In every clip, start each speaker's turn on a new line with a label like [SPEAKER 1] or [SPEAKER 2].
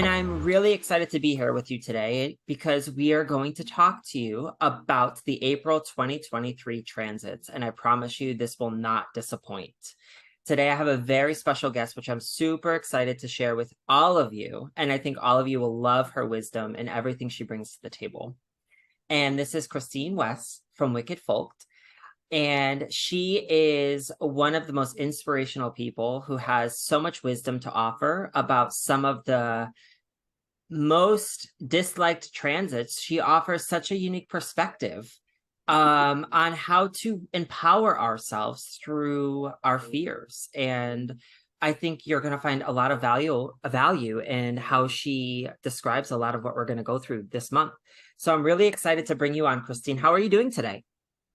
[SPEAKER 1] And I'm really excited to be here with you today because we are going to talk to you about the April 2023 transits. And I promise you, this will not disappoint. Today, I have a very special guest, which I'm super excited to share with all of you. And I think all of you will love her wisdom and everything she brings to the table. And this is Christine West from Wicked Folk. And she is one of the most inspirational people who has so much wisdom to offer about some of the most disliked transits. She offers such a unique perspective on how to empower ourselves through our fears. And I think you're going to find a lot of value in how she describes a lot of what we're going to go through this month. So I'm really excited to bring you on, Christine. How are you doing today?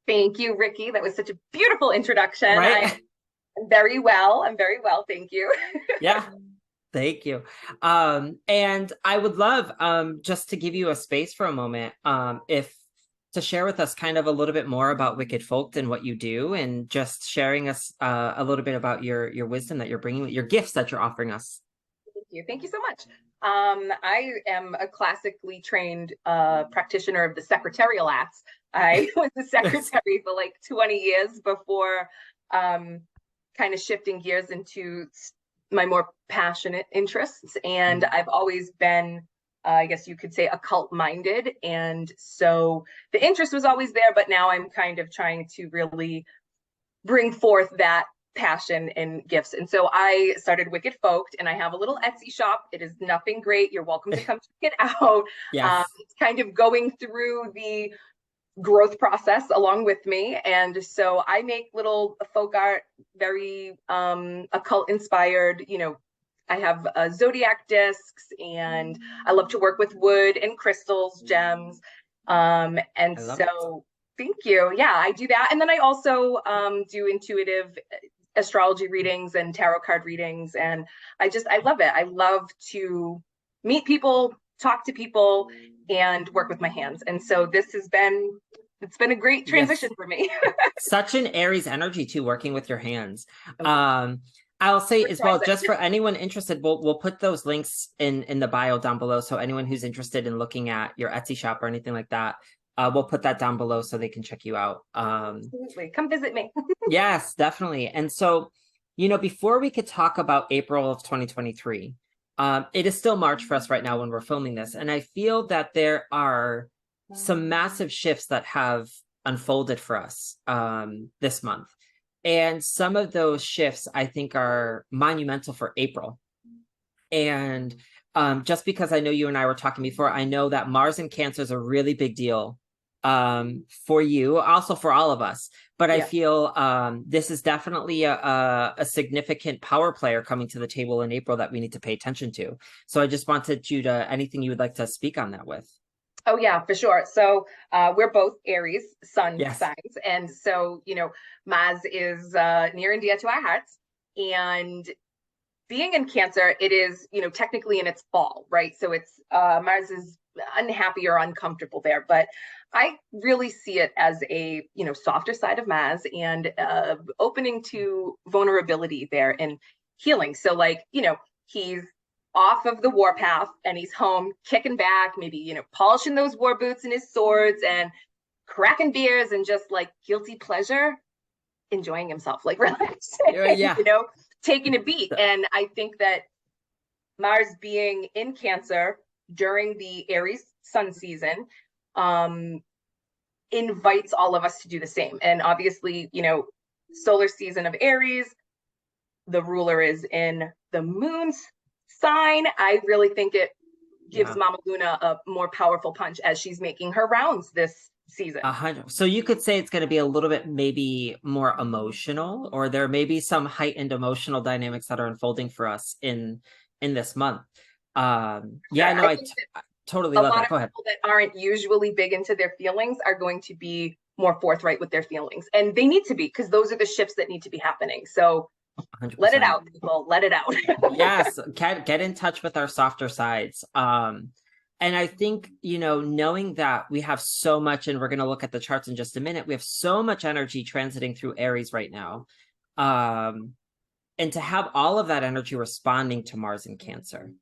[SPEAKER 2] Thank you, Ricky. That was such a beautiful introduction.
[SPEAKER 1] Right?
[SPEAKER 2] I'm very well. I'm very well. Thank you.
[SPEAKER 1] Yeah. Thank you. And I would love just to give you a space for a moment, if to share with us kind of a little bit more about Wicked Folk and what you do, and just sharing us a little bit about your wisdom that you're bringing, your gifts that you're offering us.
[SPEAKER 2] Thank you. Thank you so much. I am a classically trained practitioner of the secretarial arts. I was a secretary for like 20 years before kind of shifting gears into my more passionate interests. And I've always been, I guess you could say, occult minded. And so the interest was always there, but now I'm kind of trying to really bring forth that passion and gifts. And so I started Wicked Folk, and I have a little Etsy shop. It is nothing great. You're welcome to come check it out.
[SPEAKER 1] Yes.
[SPEAKER 2] It's kind of going through the growth process along with me. And so I make little folk art, very occult inspired. I have zodiac discs, and I love to work with wood and crystals, gems. And so thank you. Yeah, I do that. And then I also do intuitive astrology readings and tarot card readings. And I love it. I love to meet people, talk to people, and work with my hands. And so it's been a great transition for me.
[SPEAKER 1] Such an Aries energy too, working with your hands. I'll say as well, just for anyone interested, we'll put those links in the bio down below. So anyone who's interested in looking at your Etsy shop or anything like that, we'll put that down below so they can check you out.
[SPEAKER 2] Absolutely. Come visit me.
[SPEAKER 1] Yes, definitely. And so, before we could talk about April of 2023, it is still March for us right now when we're filming this. And I feel that there are some massive shifts that have unfolded for us this month. And some of those shifts, I think, are monumental for April. And just because I know you and I were talking before, I know that Mars in Cancer is a really big deal for you, also for all of us. But I feel this is definitely a significant power player coming to the table in April that we need to pay attention to. So I just wanted you to, anything you would like to speak on that with.
[SPEAKER 2] Oh, yeah, for sure. So we're both Aries sun signs. And so, Mars is near and dear to our hearts. And being in Cancer, it is, technically in its fall, right? So it's Mars is unhappy or uncomfortable there. But I really see it as a, softer side of Mars and opening to vulnerability there and healing. So he's off of the warpath and he's home kicking back, maybe, polishing those war boots and his swords and cracking beers and just like guilty pleasure, enjoying himself, like relaxing, taking a beat. And I think that Mars being in Cancer during the Aries sun season invites all of us to do the same. And obviously, solar season of Aries, the ruler is in the moon's sign. I really think it gives Mama Luna a more powerful punch as she's making her rounds this season.
[SPEAKER 1] 100. So you could say it's going to be a little bit maybe more emotional, or there may be some heightened emotional dynamics that are unfolding for us in this month. I totally love that. Go ahead.
[SPEAKER 2] People that aren't usually big into their feelings are going to be more forthright with their feelings, and they need to be, because those are the shifts that need to be happening. So 100%. Let it out, people. Let it out.
[SPEAKER 1] Yes, get in touch with our softer sides. And I think, knowing that we have so much, and we're going to look at the charts in just a minute, we have so much energy transiting through Aries right now. And to have all of that energy responding to Mars in Cancer.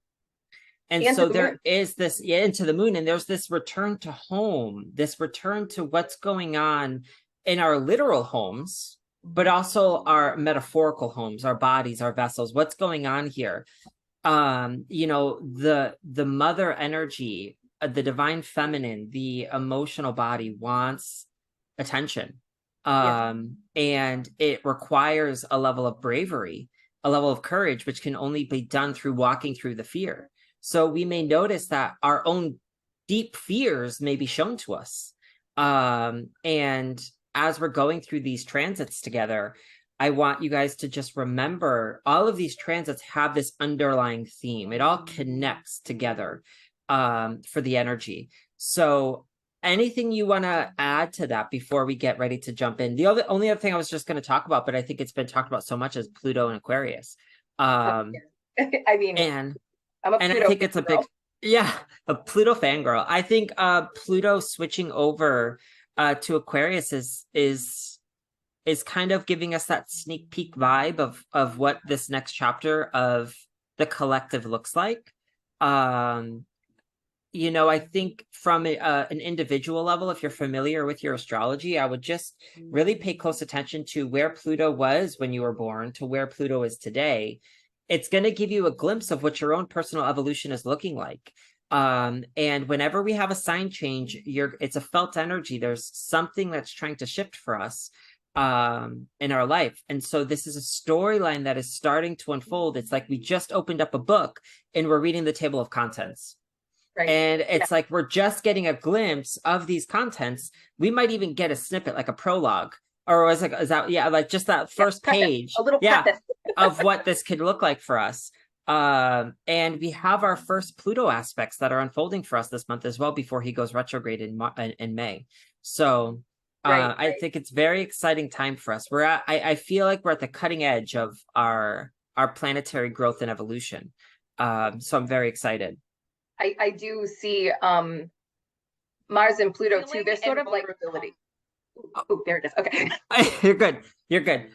[SPEAKER 1] And
[SPEAKER 2] And to
[SPEAKER 1] so
[SPEAKER 2] the moon.
[SPEAKER 1] there is this, yeah, into the moon, and there's this return to home, this return to what's going on in our literal homes, but also our metaphorical homes, our bodies, our vessels. What's going on here? You know, the mother energy, the divine feminine, the emotional body wants attention.
[SPEAKER 2] Yes.
[SPEAKER 1] And it requires a level of bravery, a level of courage, which can only be done through walking through the fear. So we may notice that our own deep fears may be shown to us. And as we're going through these transits together, I want you guys to just remember all of these transits have this underlying theme. It all connects together for the energy. So anything you want to add to that before we get ready to jump in? The only other thing I was just going to talk about, but I think it's been talked about so much, is Pluto and Aquarius.
[SPEAKER 2] I mean,
[SPEAKER 1] And
[SPEAKER 2] I'm a
[SPEAKER 1] I
[SPEAKER 2] Pluto
[SPEAKER 1] think it's a big,
[SPEAKER 2] fangirl.
[SPEAKER 1] yeah, a Pluto fangirl. I think Pluto switching over to Aquarius is kind of giving us that sneak peek vibe of what this next chapter of the collective looks like. You know, I think from an individual level, if you're familiar with your astrology, I would just really pay close attention to where Pluto was when you were born to where Pluto is today. It's going to give you a glimpse of what your own personal evolution is looking like. And whenever we have a sign change, it's a felt energy. There's something that's trying to shift for us in our life. And so this is a storyline that is starting to unfold. It's like we just opened up a book and we're reading the table of contents.
[SPEAKER 2] Right.
[SPEAKER 1] And it's
[SPEAKER 2] Yeah.
[SPEAKER 1] like we're just getting a glimpse of these contents. We might even get a snippet, like a prologue, or is that yeah, like just that first page,
[SPEAKER 2] A little
[SPEAKER 1] yeah,
[SPEAKER 2] preface.
[SPEAKER 1] of what this could look like for us. And we have our first Pluto aspects that are unfolding for us this month as well before he goes retrograde in May. So I think it's very exciting time for us. I feel like we're at the cutting edge of our planetary growth and evolution. So I'm very excited.
[SPEAKER 2] I do see Mars and Pluto too. They're sort of like vulnerability. Oh, there it is. Okay.
[SPEAKER 1] You're good. You're good.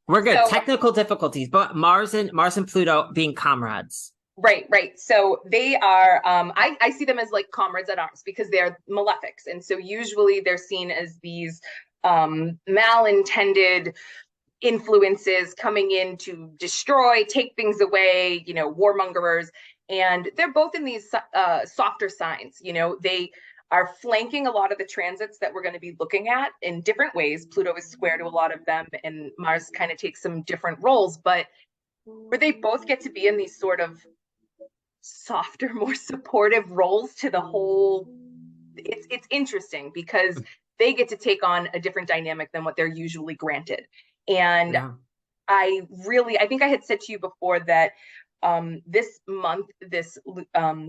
[SPEAKER 1] We're good.
[SPEAKER 2] So,
[SPEAKER 1] technical difficulties, but Mars and Pluto being comrades.
[SPEAKER 2] Right. So they are, I see them as like comrades at arms because they're malefics. And so usually they're seen as these malintended influences coming in to destroy, take things away, you know, warmongers. And they're both in these softer signs. You know, they are flanking a lot of the transits that we're going to be looking at in different ways. Pluto is square to a lot of them, and Mars kind of takes some different roles, but where they both get to be in these sort of softer, more supportive roles to the whole. It's interesting because they get to take on a different dynamic than what they're usually granted. And yeah. I think I had said to you before that this month, this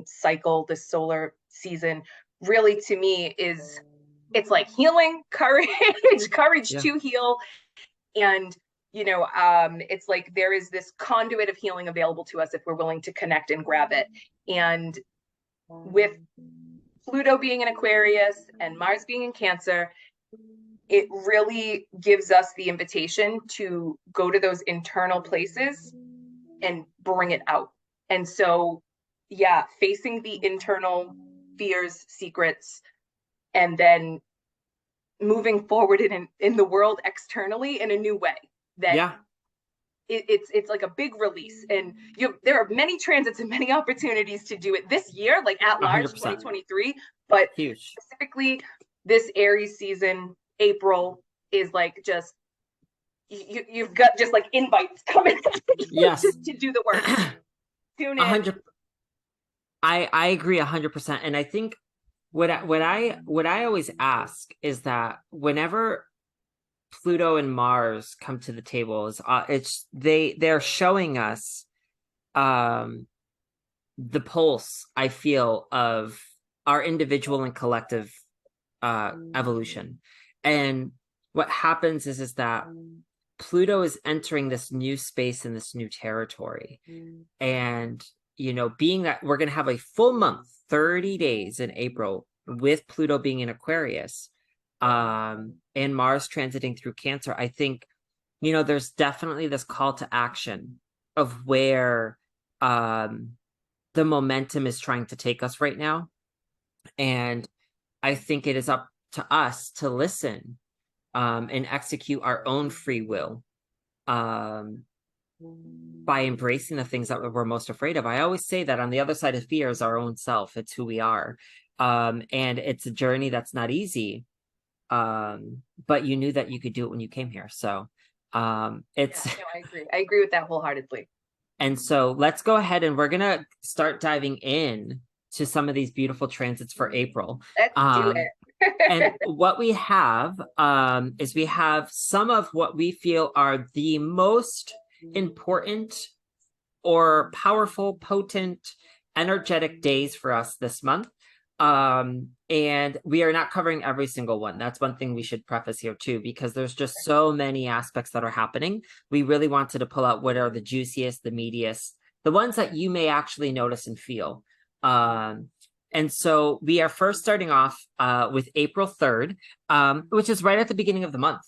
[SPEAKER 2] cycle, this solar season, really to me it's like healing, courage, to heal. And, you know, it's like there is this conduit of healing available to us if we're willing to connect and grab it. And with Pluto being in Aquarius and Mars being in Cancer, it really gives us the invitation to go to those internal places and bring it out. And so, yeah, facing the internal fears, secrets, and then moving forward in the world externally in a new way. That it's like a big release, and there are many transits and many opportunities to do it this year, like at large, 100%. 2023. But huge. Specifically, this Aries season, April is like just you've got just like invites coming to do the work. Tune in. 100.
[SPEAKER 1] I agree 100%, and I think what I always ask is that whenever Pluto and Mars come to the table, they're showing us the pulse, I feel, of our individual and collective evolution. And what happens is that Pluto is entering this new space and this new territory. And, you know, being that we're going to have a full month, 30 days in April with Pluto being in Aquarius, and Mars transiting through Cancer, I think, you know, there's definitely this call to action of where the momentum is trying to take us right now. And I think it is up to us to listen and execute our own free will by embracing the things that we're most afraid of. I always say that on the other side of fear is our own self. It's who we are. And it's a journey that's not easy. But you knew that you could do it when you came here. So it's
[SPEAKER 2] no, I agree. I agree with that wholeheartedly.
[SPEAKER 1] And so let's go ahead and we're gonna start diving in to some of these beautiful transits for April.
[SPEAKER 2] Let's do it.
[SPEAKER 1] And what we have is we have some of what we feel are the most important or powerful, potent, energetic days for us this month. And we are not covering every single one. That's one thing we should preface here too, because there's just so many aspects that are happening. We really wanted to pull out what are the juiciest, the meatiest, the ones that you may actually notice and feel. And so we are first starting off with April 3rd, which is right at the beginning of the month.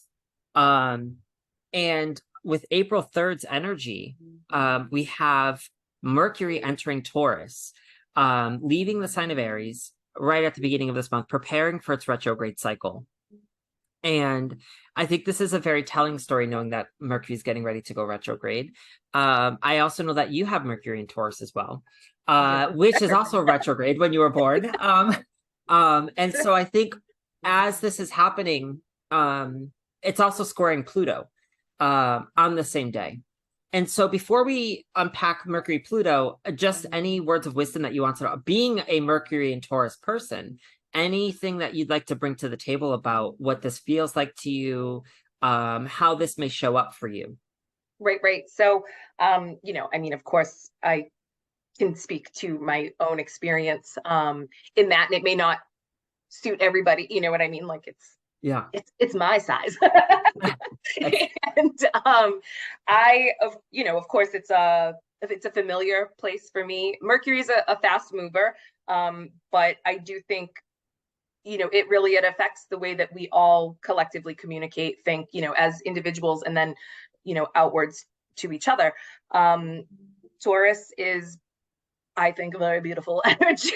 [SPEAKER 1] And with April 3rd's energy, we have Mercury entering Taurus, leaving the sign of Aries right at the beginning of this month, preparing for its retrograde cycle. And I think this is a very telling story, knowing that Mercury is getting ready to go retrograde. I also know that you have Mercury in Taurus as well, which is also retrograde when you were born. And so I think as this is happening, it's also squaring Pluto on the same day. And so before we unpack Mercury Pluto, just any words of wisdom that you want to know, being a Mercury and Taurus person, anything that you'd like to bring to the table about what this feels like to you, how this may show up for you.
[SPEAKER 2] Right. So, you know, I mean, of course, I can speak to my own experience in that, and it may not suit everybody. You know what I mean? Like it's my size. And you know, of course, it's a familiar place for me. Mercury is a fast mover, but I do think, you know, it affects the way that we all collectively communicate, think, you know, as individuals, and then, you know, outwards to each other. Taurus is, I think, a very beautiful energy.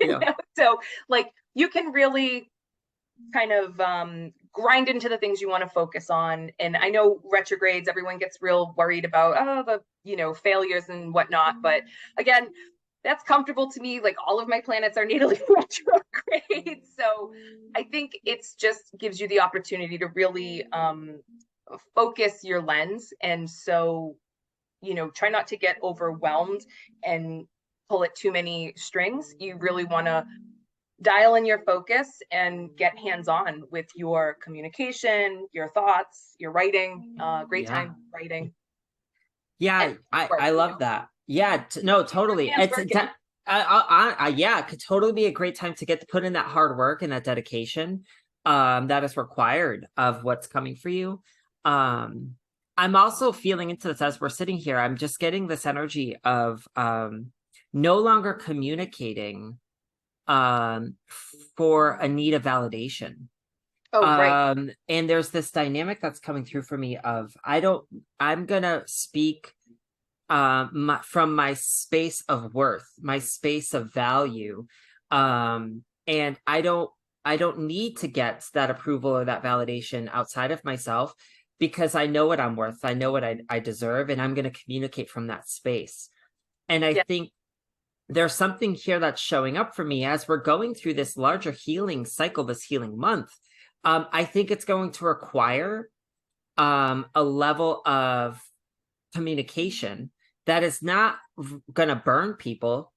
[SPEAKER 2] You know? So like you can really kind of grind into the things you want to focus on. And I know retrogrades, everyone gets real worried about, the, you know, failures and whatnot. But again, that's comfortable to me. Like all of my planets are natally retrograde. So I think it's just gives you the opportunity to really focus your lens. And so, you know, try not to get overwhelmed and pull at too many strings. You really want to dial in your focus and get hands-on with your communication, your thoughts, your writing. Great time writing.
[SPEAKER 1] Yeah, I love that. Yeah, no, totally. It's yeah, it could totally be a great time to get to put in that hard work and that dedication that is required of what's coming for you. I'm also feeling into this as we're sitting here. I'm just getting this energy of no longer communicating for a need of validation.
[SPEAKER 2] Right.
[SPEAKER 1] And there's this dynamic that's coming through for me of I'm gonna speak from my space of worth, my space of value. And I don't need to get that approval or that validation outside of myself, because I know what I'm worth, I know what I deserve, and I'm going to communicate from that space. And I think there's something here that's showing up for me as we're going through this larger healing cycle, this healing month. I think it's going to require a level of communication that is not going to burn people.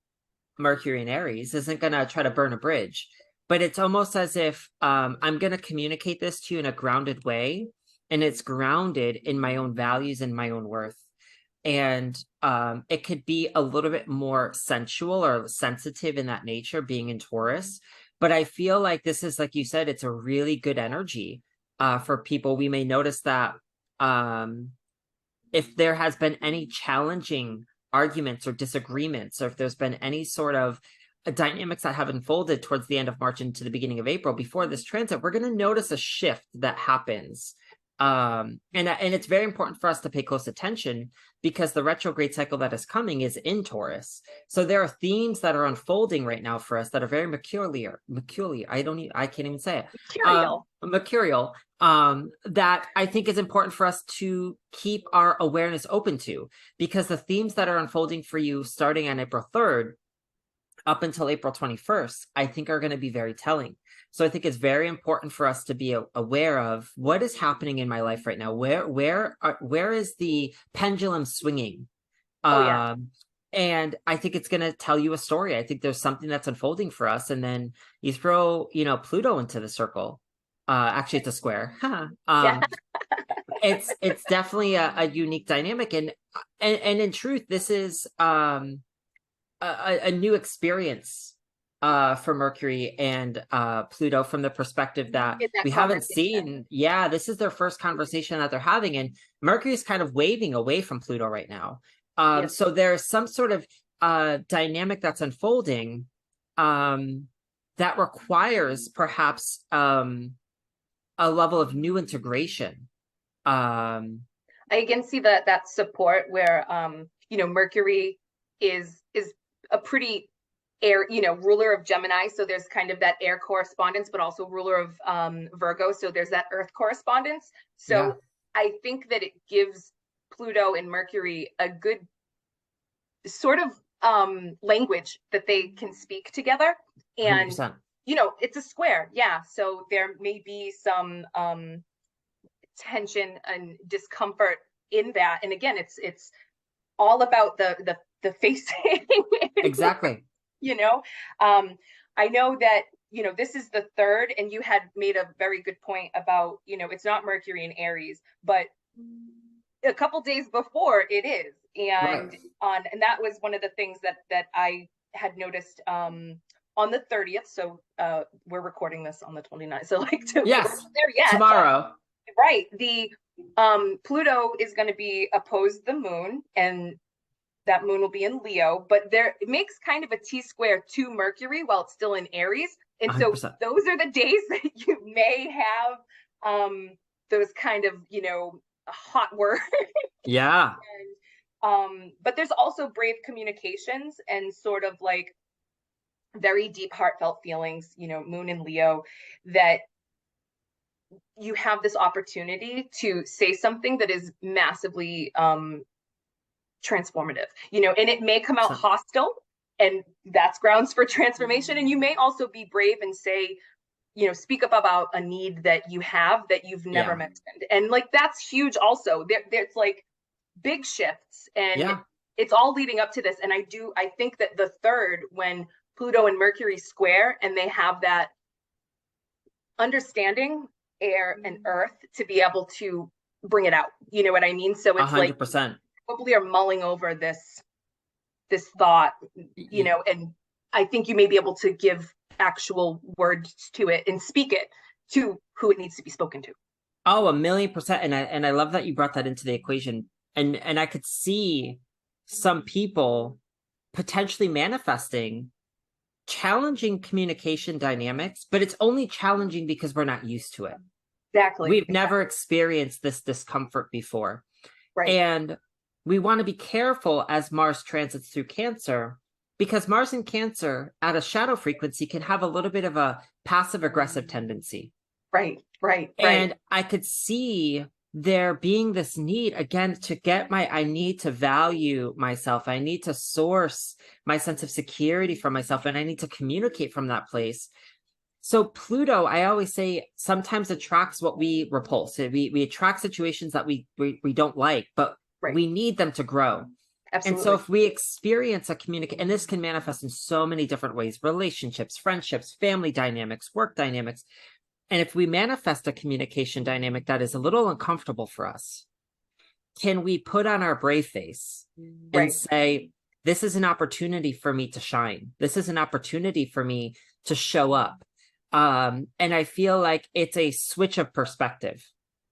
[SPEAKER 1] Mercury and Aries isn't going to try to burn a bridge, but it's almost as if I'm going to communicate this to you in a grounded way, and it's grounded in my own values and my own worth. And it could be a little bit more sensual or sensitive in that nature, being in Taurus. But I feel like this is, like you said, it's a really good energy for people. We may notice that if there has been any challenging arguments or disagreements, or if there's been any sort of dynamics that have unfolded towards the end of March into the beginning of April before this transit, we're going to notice a shift that happens And it's very important for us to pay close attention because the retrograde cycle that is coming is in Taurus. So there are themes that are unfolding right now for us that are very mercurial. I can't even say it. Mercurial. That I think is important for us to keep our awareness open to, because the themes that are unfolding for you starting on April 3rd up until April 21st, I think are going to be very telling. So I think it's very important for us to be aware of what is happening in my life right now. Where is the pendulum swinging? And I think it's going to tell you a story. I think there's something that's unfolding for us. And then you throw, Pluto into the circle. Actually, it's a square. It's definitely a unique dynamic. And in truth, this is a new experience for Mercury and Pluto from the perspective that we haven't seen. Yeah, this is their first conversation that they're having, and Mercury is kind of waving away from Pluto right now. So there's some sort of dynamic that's unfolding that requires perhaps a level of new integration.
[SPEAKER 2] I again see that support where Mercury is a pretty air, ruler of Gemini. So there's kind of that air correspondence, but also ruler of Virgo. So there's that earth correspondence. So I think that it gives Pluto and Mercury a good sort of language that they can speak together. And
[SPEAKER 1] 100%.
[SPEAKER 2] It's a square. Yeah. So there may be some tension and discomfort in that. And again, it's all about the facing.
[SPEAKER 1] Exactly.
[SPEAKER 2] I know that this is the third, and you had made a very good point about it's not Mercury in Aries, but a couple days before it is, and and that was one of the things that I had noticed on the 30th. So we're recording this on the 29th, so
[SPEAKER 1] tomorrow.
[SPEAKER 2] Right. The Pluto is going to be opposed the moon, and that moon will be in Leo, but it makes kind of a T-square to Mercury while it's still in Aries. And 100%. So those are the days that you may have those kind of, hot words.
[SPEAKER 1] Yeah.
[SPEAKER 2] And, but there's also brave communications and sort of like very deep heartfelt feelings, moon in Leo, that you have this opportunity to say something that is massively transformative, and it may come out hostile, and that's grounds for transformation. And you may also be brave and say, speak up about a need that you have that you've never mentioned. And like, that's huge. Also, there's like big shifts, and it's all leading up to this. And I think that the third, when Pluto and Mercury square, and they have that understanding, air and earth, to be able to bring it out. You know what I mean? So it's
[SPEAKER 1] 100%.
[SPEAKER 2] Like, probably are mulling over this thought, and I think you may be able to give actual words to it and speak it to who it needs to be spoken to.
[SPEAKER 1] Oh, 1,000,000%. And I love that you brought that into the equation. And I could see some people potentially manifesting challenging communication dynamics, but it's only challenging because we're not used to it.
[SPEAKER 2] Exactly.
[SPEAKER 1] We've never experienced this discomfort before.
[SPEAKER 2] Right.
[SPEAKER 1] And we want to be careful as Mars transits through Cancer, because Mars in Cancer at a shadow frequency can have a little bit of a passive aggressive tendency.
[SPEAKER 2] Right.
[SPEAKER 1] And I could see there being this need again to I need to value myself. I need to source my sense of security from myself, and I need to communicate from that place. So Pluto, I always say, sometimes attracts what we repulse. We attract situations that we don't like, but we need them to grow. Absolutely. And so if we experience a communication, and this can manifest in so many different ways, relationships, friendships, family dynamics, work dynamics. And if we manifest a communication dynamic that is a little uncomfortable for us, can we put on our brave face and say, this is an opportunity for me to shine. This is an opportunity for me to show up. And I feel like it's a switch of perspective.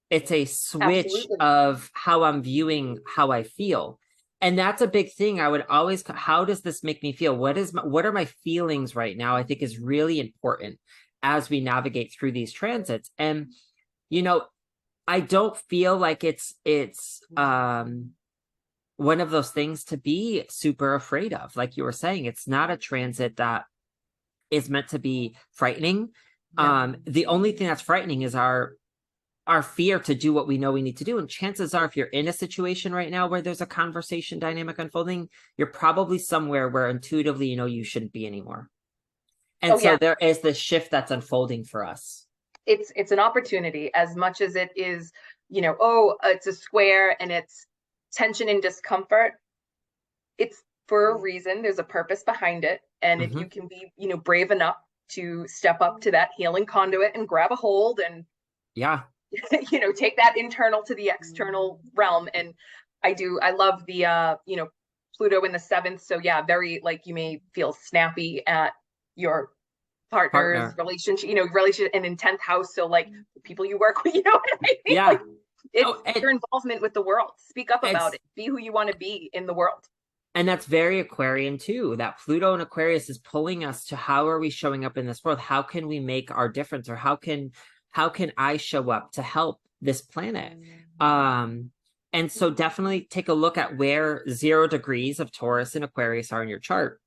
[SPEAKER 1] It's a switch of how I'm viewing how I feel. And that's a big thing. I would always, how does this make me feel? What are my feelings right now? I think is really important as we navigate through these transits. And, I don't feel like it's one of those things to be super afraid of. Like you were saying, it's not a transit that is meant to be frightening. No. The only thing that's frightening is our fear to do what we know we need to do. And chances are, if you're in a situation right now where there's a conversation dynamic unfolding, you're probably somewhere where intuitively you know you shouldn't be anymore. And so there is this shift that's unfolding for us.
[SPEAKER 2] It's an opportunity as much as it is, you know, oh, it's a square and it's tension and discomfort. It's for a reason. There's a purpose behind it. And if you can be, you know, brave enough to step up to that healing conduit and grab a hold and, you know, take that internal to the external realm. And I love the, you know, Pluto in the 7th. So yeah, very like you may feel snappy at your partner's relationship, you know, relationship and in 10th house. So like people you work with, you know what I mean?
[SPEAKER 1] Yeah.
[SPEAKER 2] Like, it's your involvement with the world. Speak up about it. Be who you want to be in the world.
[SPEAKER 1] And that's very Aquarian too. That Pluto in Aquarius is pulling us to how are we showing up in this world? How can we make our difference? Or how can I show up to help this planet? And so definitely take a look at where 0 degrees of Taurus and Aquarius are in your chart.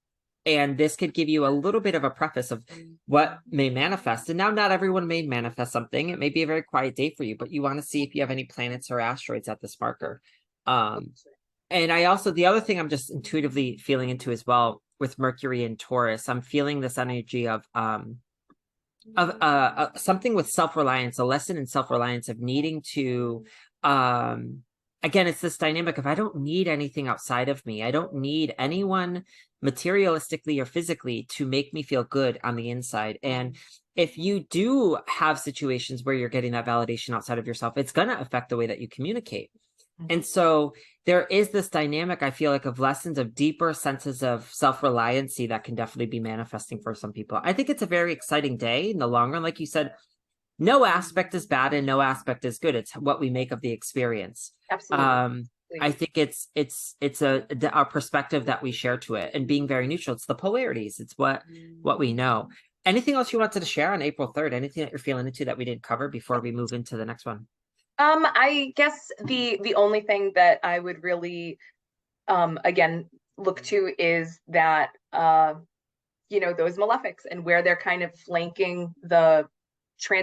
[SPEAKER 1] And this could give you a little bit of a preface of what may manifest. And now not everyone may manifest something. It may be a very quiet day for you, but you want to see if you have any planets or asteroids at this marker. And I also, the other thing I'm just intuitively feeling into as well with Mercury and Taurus, I'm feeling this energy of something with self-reliance, a lesson in self-reliance of needing to, again, it's this dynamic of I don't need anything outside of me. I don't need anyone materialistically or physically to make me feel good on the inside. And if you do have situations where you're getting that validation outside of yourself, it's going to affect the way that you communicate. And so there is this dynamic, I feel like, of lessons of deeper senses of self-reliancy that can definitely be manifesting for some people. I think it's a very exciting day in the long run. Like you said, no aspect is bad and no aspect is good. It's what we make of the experience.
[SPEAKER 2] Absolutely.
[SPEAKER 1] I think it's our perspective that we share to it, and being very neutral. It's the polarities. It's what we know. Anything else you wanted to share on April 3rd? Anything that you're feeling into that we didn't cover before we move into the next one?
[SPEAKER 2] I guess the only thing that I would really again look to is that you know, those malefics and where they're kind of flanking the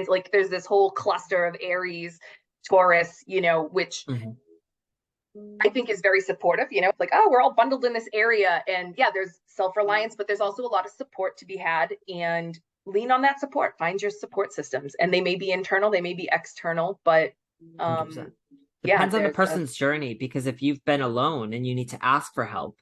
[SPEAKER 2] like there's this whole cluster of Aries, Taurus, you know, which I think is very supportive, you know, like, oh, we're all bundled in this area. And yeah, there's self-reliance, but there's also a lot of support to be had, and lean on that support. Find your support systems, and they may be internal, they may be external, but
[SPEAKER 1] depends on the person's journey, because if you've been alone and you need to ask for help,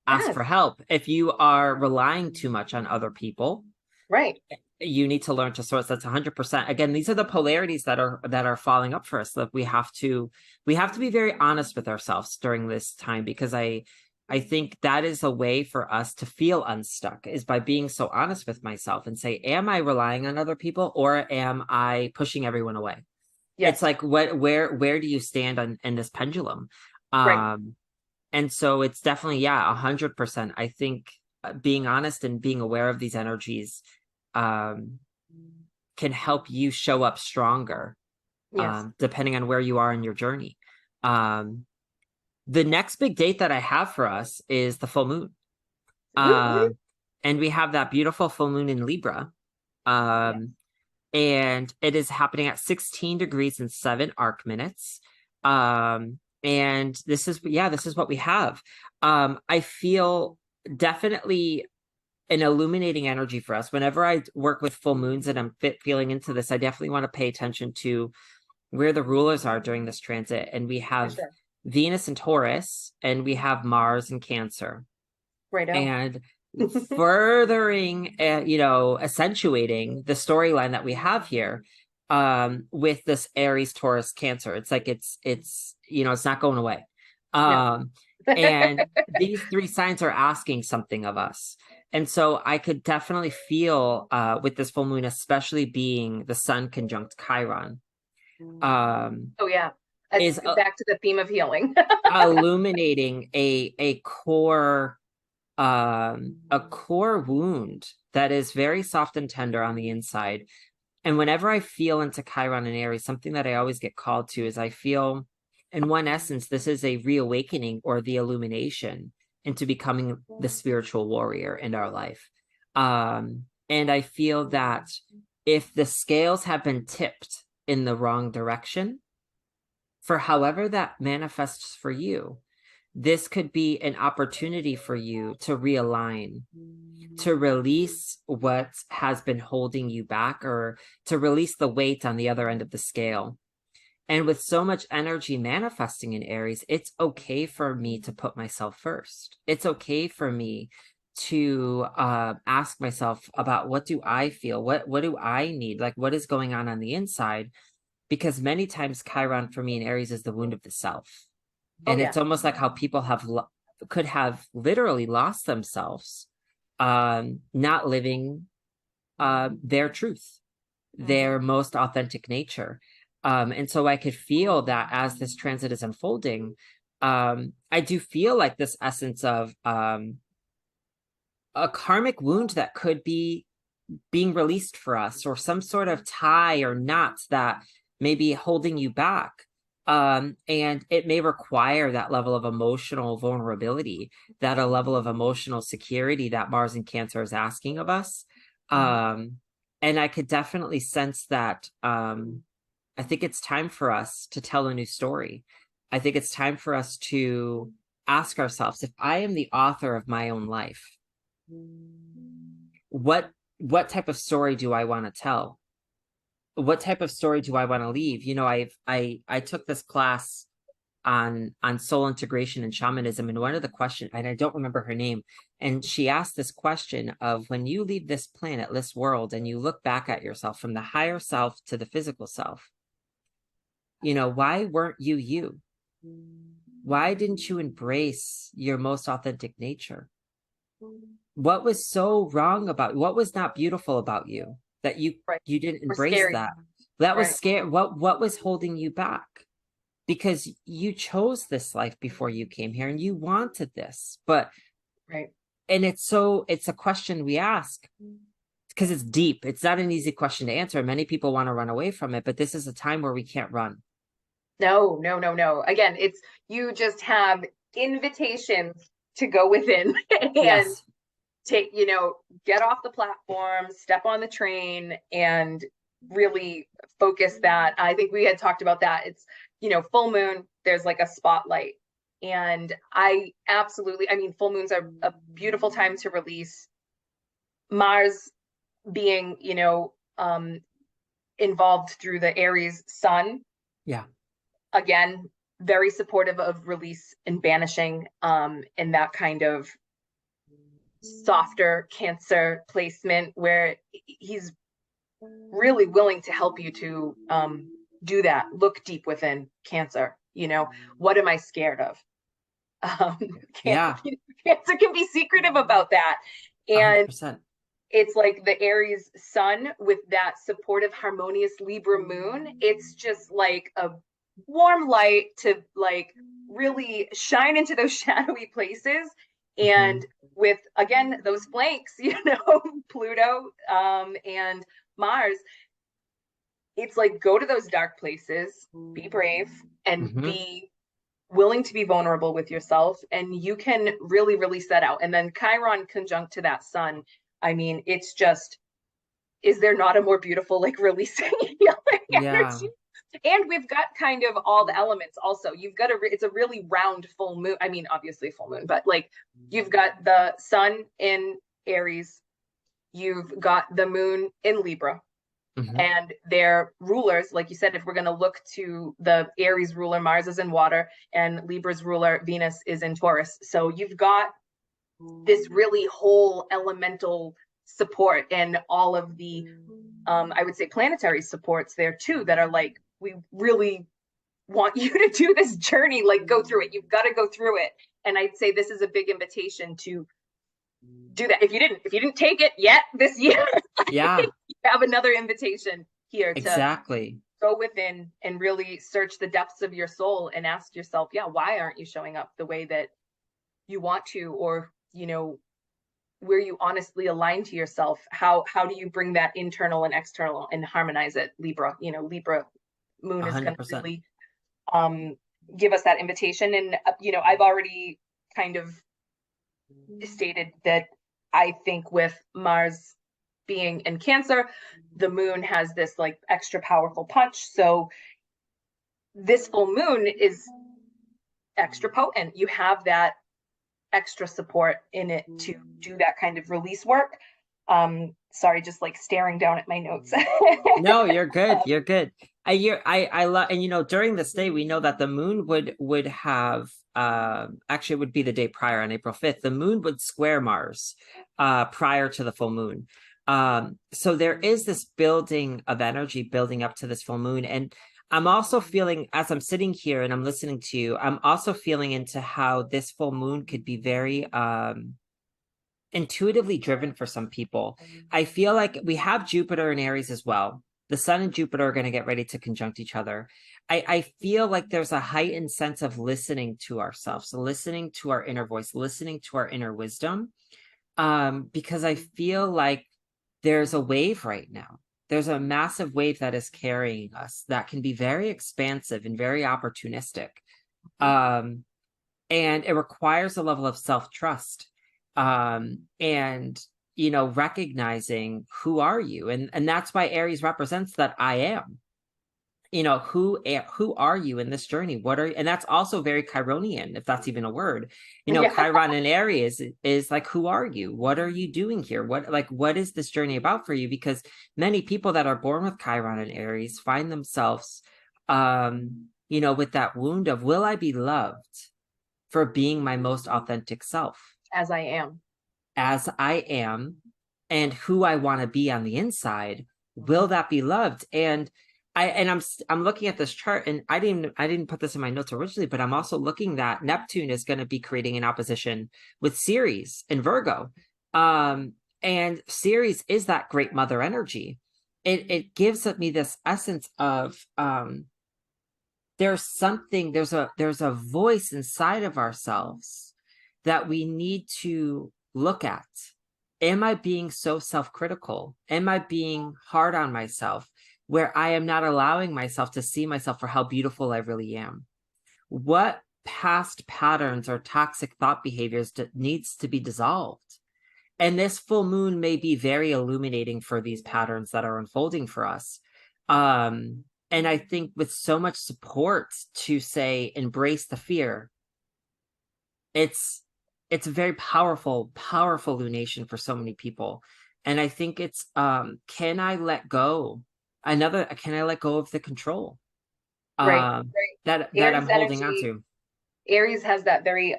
[SPEAKER 1] ask for help. If you are relying too much on other people,
[SPEAKER 2] right,
[SPEAKER 1] you need to learn to source. That's 100%. Again, these are the polarities that are falling up for us, that we have to be very honest with ourselves during this time, because I think that is a way for us to feel unstuck, is by being so honest with myself and say, am I relying on other people, or am I pushing everyone away? Yes. It's like, where do you stand in this pendulum?
[SPEAKER 2] Right.
[SPEAKER 1] And so it's definitely, 100%. I think being honest and being aware of these energies can help you show up stronger, depending on where you are in your journey. The next big date that I have for us is the full moon. And we have that beautiful full moon in Libra. And it is happening at 16 degrees and 7 arc minutes. And this is what we have. I feel definitely an illuminating energy for us. Whenever I work with full moons and I'm feeling into this, I definitely want to pay attention to where the rulers are during this transit. And we have Venus in Taurus, and we have Mars in Cancer.
[SPEAKER 2] Right on.
[SPEAKER 1] And furthering, accentuating the storyline that we have here with this Aries, Taurus, Cancer. It's like it's not going away. And these 3 signs are asking something of us. And so I could definitely feel with this full moon, especially being the Sun conjunct Chiron.
[SPEAKER 2] Is back to the theme of healing.
[SPEAKER 1] Illuminating a core wound that is very soft and tender on the inside, And whenever I feel into Chiron and Aries, something that I always get called to is I feel, in one essence, this is a reawakening or the illumination into becoming the spiritual warrior in our life. And I feel that if the scales have been tipped in the wrong direction, for however that manifests for you, this could be an opportunity for you to realign, to release what has been holding you back, or to release the weight on the other end of the scale. And with so much energy manifesting in Aries, it's okay for me to put myself first. It's okay for me to ask myself about, what do I feel? What do I need? Like, what is going on the inside? Because many times Chiron for me in Aries is the wound of the self. And it's almost like how people could have literally lost themselves, not living their truth, their most authentic nature. And so I could feel that as this transit is unfolding, I do feel like this essence of a karmic wound that could be being released for us, or some sort of tie or knot that may be holding you back. And it may require that level of emotional vulnerability, that a level of emotional security that Mars in Cancer is asking of us. And I could definitely sense that. I think it's time for us to tell a new story. I think it's time for us to ask ourselves, if I am the author of my own life, what type of story do I want to tell? What type of story do I want to leave? You know, I took this class on soul integration and shamanism, and one of the questions, and I don't remember her name, and she asked this question of, when you leave this planet, this world, and you look back at yourself from the higher self to the physical self, you know, why weren't you you? Why didn't you embrace your most authentic nature? What was so wrong about, what was not beautiful about you that you didn't embrace that? That was scary. What was holding you back? Because you chose this life before you came here and you wanted this. But and it's a question we ask because it's deep. It's not an easy question to answer. Many people want to run away from it, but this is a time where we can't run.
[SPEAKER 2] No. Again, you just have invitations to go within and take, get off the platform, step on the train, and really focus that. I think we had talked about that. It's, full moon, there's like a spotlight. And I mean, full moons are a beautiful time to release. Mars being, involved through the Aries sun.
[SPEAKER 1] Yeah.
[SPEAKER 2] Again, very supportive of release and banishing, and that kind of softer Cancer placement, where he's really willing to help you to do that. Look deep within, Cancer. What am I scared of? Cancer can be secretive about that. And
[SPEAKER 1] 100%.
[SPEAKER 2] It's like the Aries sun with that supportive, harmonious Libra moon. It's just like a warm light to like really shine into those shadowy places. And with, again, those flanks, Pluto and Mars, it's like, go to those dark places, be brave, and be willing to be vulnerable with yourself, and you can really release that out. And then Chiron conjunct to that sun, I mean, it's just, is there not a more beautiful, like, releasing energy? And we've got kind of all the elements also. You've got it's a really round full moon. I mean, obviously full moon, but like, you've got the sun in Aries, you've got the moon in Libra, and their rulers, like you said, if we're going to look to the Aries ruler, Mars is in water, and Libra's ruler, Venus, is in Taurus. So you've got this really whole elemental support, and all of the, I would say, planetary supports there too, that are like, we really want you to do this journey, like, go through it. You've got to go through it. And I'd say this is a big invitation to do that. If you didn't take it yet this year, you have another invitation here to go within and really search the depths of your soul and ask yourself, why aren't you showing up the way that you want to? Or, where you honestly align to yourself, how do you bring that internal and external and harmonize it? Libra, Libra moon is going to
[SPEAKER 1] 100%.
[SPEAKER 2] really give us that invitation. And I've already kind of stated that I think with Mars being in Cancer, the moon has this like extra powerful punch. So this full moon is extra potent. You have that extra support in it to do that kind of release work. Sorry, just like staring down at my notes.
[SPEAKER 1] No, you're good. You're good. I love, and during this day we know that the moon would have actually it would be the day prior on April 5th. The moon would square Mars prior to the full moon. So there is this building of energy building up to this full moon. And I'm also feeling, as I'm sitting here and I'm listening to you, I'm also feeling into how this full moon could be very intuitively driven for some people. I feel like we have Jupiter in Aries as well. The Sun and Jupiter are going to get ready to conjunct each other. I feel like there's a heightened sense of listening to ourselves, listening to our inner voice, listening to our inner wisdom, because I feel like there's a wave right now. There's a massive wave that is carrying us that can be very expansive and very opportunistic. And it requires a level of self-trust. And recognizing who are you, and that's why Aries represents that I am. Who are you in this journey? What are, and that's also very Chironian, if that's even a word. Chiron in Aries is like, who are you? What are you doing here? What is this journey about for you? Because many people that are born with Chiron in Aries find themselves with that wound of, will I be loved for being my most authentic self?
[SPEAKER 2] As I am.
[SPEAKER 1] As I am, and who I want to be on the inside, will that be loved? And I'm looking at this chart, and I didn't put this in my notes originally, but I'm also looking that Neptune is going to be creating an opposition with Ceres in Virgo. And Ceres is that great mother energy. It gives me this essence of there's a voice inside of ourselves that we need to look at. Am I being so self-critical? Am I being hard on myself, where I am not allowing myself to see myself for how beautiful I really am? What past patterns or toxic thought behaviors needs to be dissolved? And this full moon may be very illuminating for these patterns that are unfolding for us. And I think with so much support to say, embrace the fear, it's a very powerful lunation for so many people. And I think it's, can I let go? Can I let go of the control
[SPEAKER 2] Right.
[SPEAKER 1] that
[SPEAKER 2] Aries
[SPEAKER 1] I'm holding on to?
[SPEAKER 2] Aries has that very,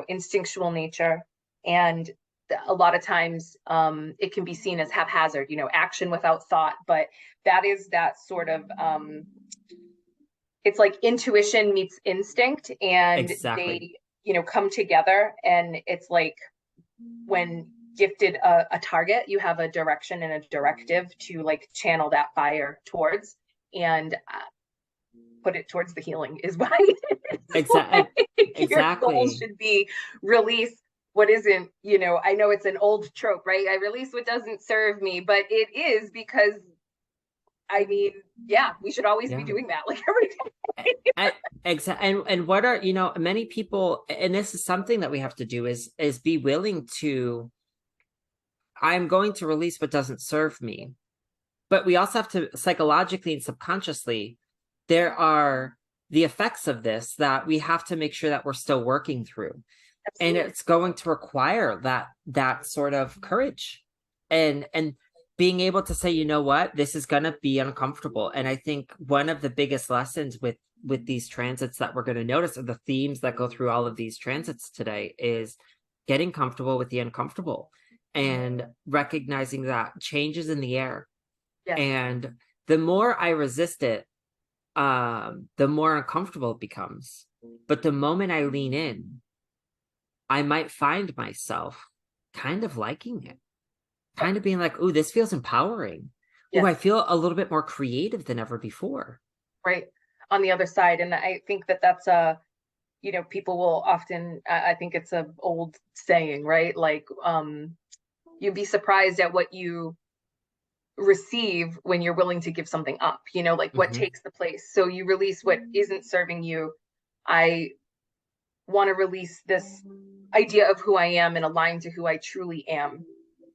[SPEAKER 2] instinctual nature. And a lot of times it can be seen as haphazard, action without thought. But that is that sort of, it's like intuition meets instinct, and
[SPEAKER 1] Exactly.
[SPEAKER 2] they, come together. And it's like when gifted a target, you have a direction and a directive to like channel that fire towards, and put it towards the healing is why your goal should be release what isn't, I know it's an old trope, right? I release what doesn't serve me, but it is because, I mean, yeah, we should always be doing that, like every day.
[SPEAKER 1] Exactly. And what are, many people, and this is something that we have to do, is be willing to, I'm going to release what doesn't serve me. But we also have to psychologically and subconsciously, there are the effects of this that we have to make sure that we're still working through. Absolutely. And it's going to require that sort of courage and being able to say, you know what, this is going to be uncomfortable. And I think one of the biggest lessons with these transits that we're going to notice, or the themes that go through all of these transits today, is getting comfortable with the uncomfortable and recognizing that change is in the air. Yes. And the more I resist it, the more uncomfortable it becomes. But the moment I lean in, I might find myself kind of liking it, kind of being like, "Ooh, this feels empowering. Yes. Ooh, I feel a little bit more creative than ever before."
[SPEAKER 2] Right. On the other side. And I think that that's people will often, I think it's an old saying, right? Like, you'd be surprised at what you receive when you're willing to give something up, you know, like what takes the place. So you release what isn't serving you. I want to release this idea of who I am and align to who I truly am.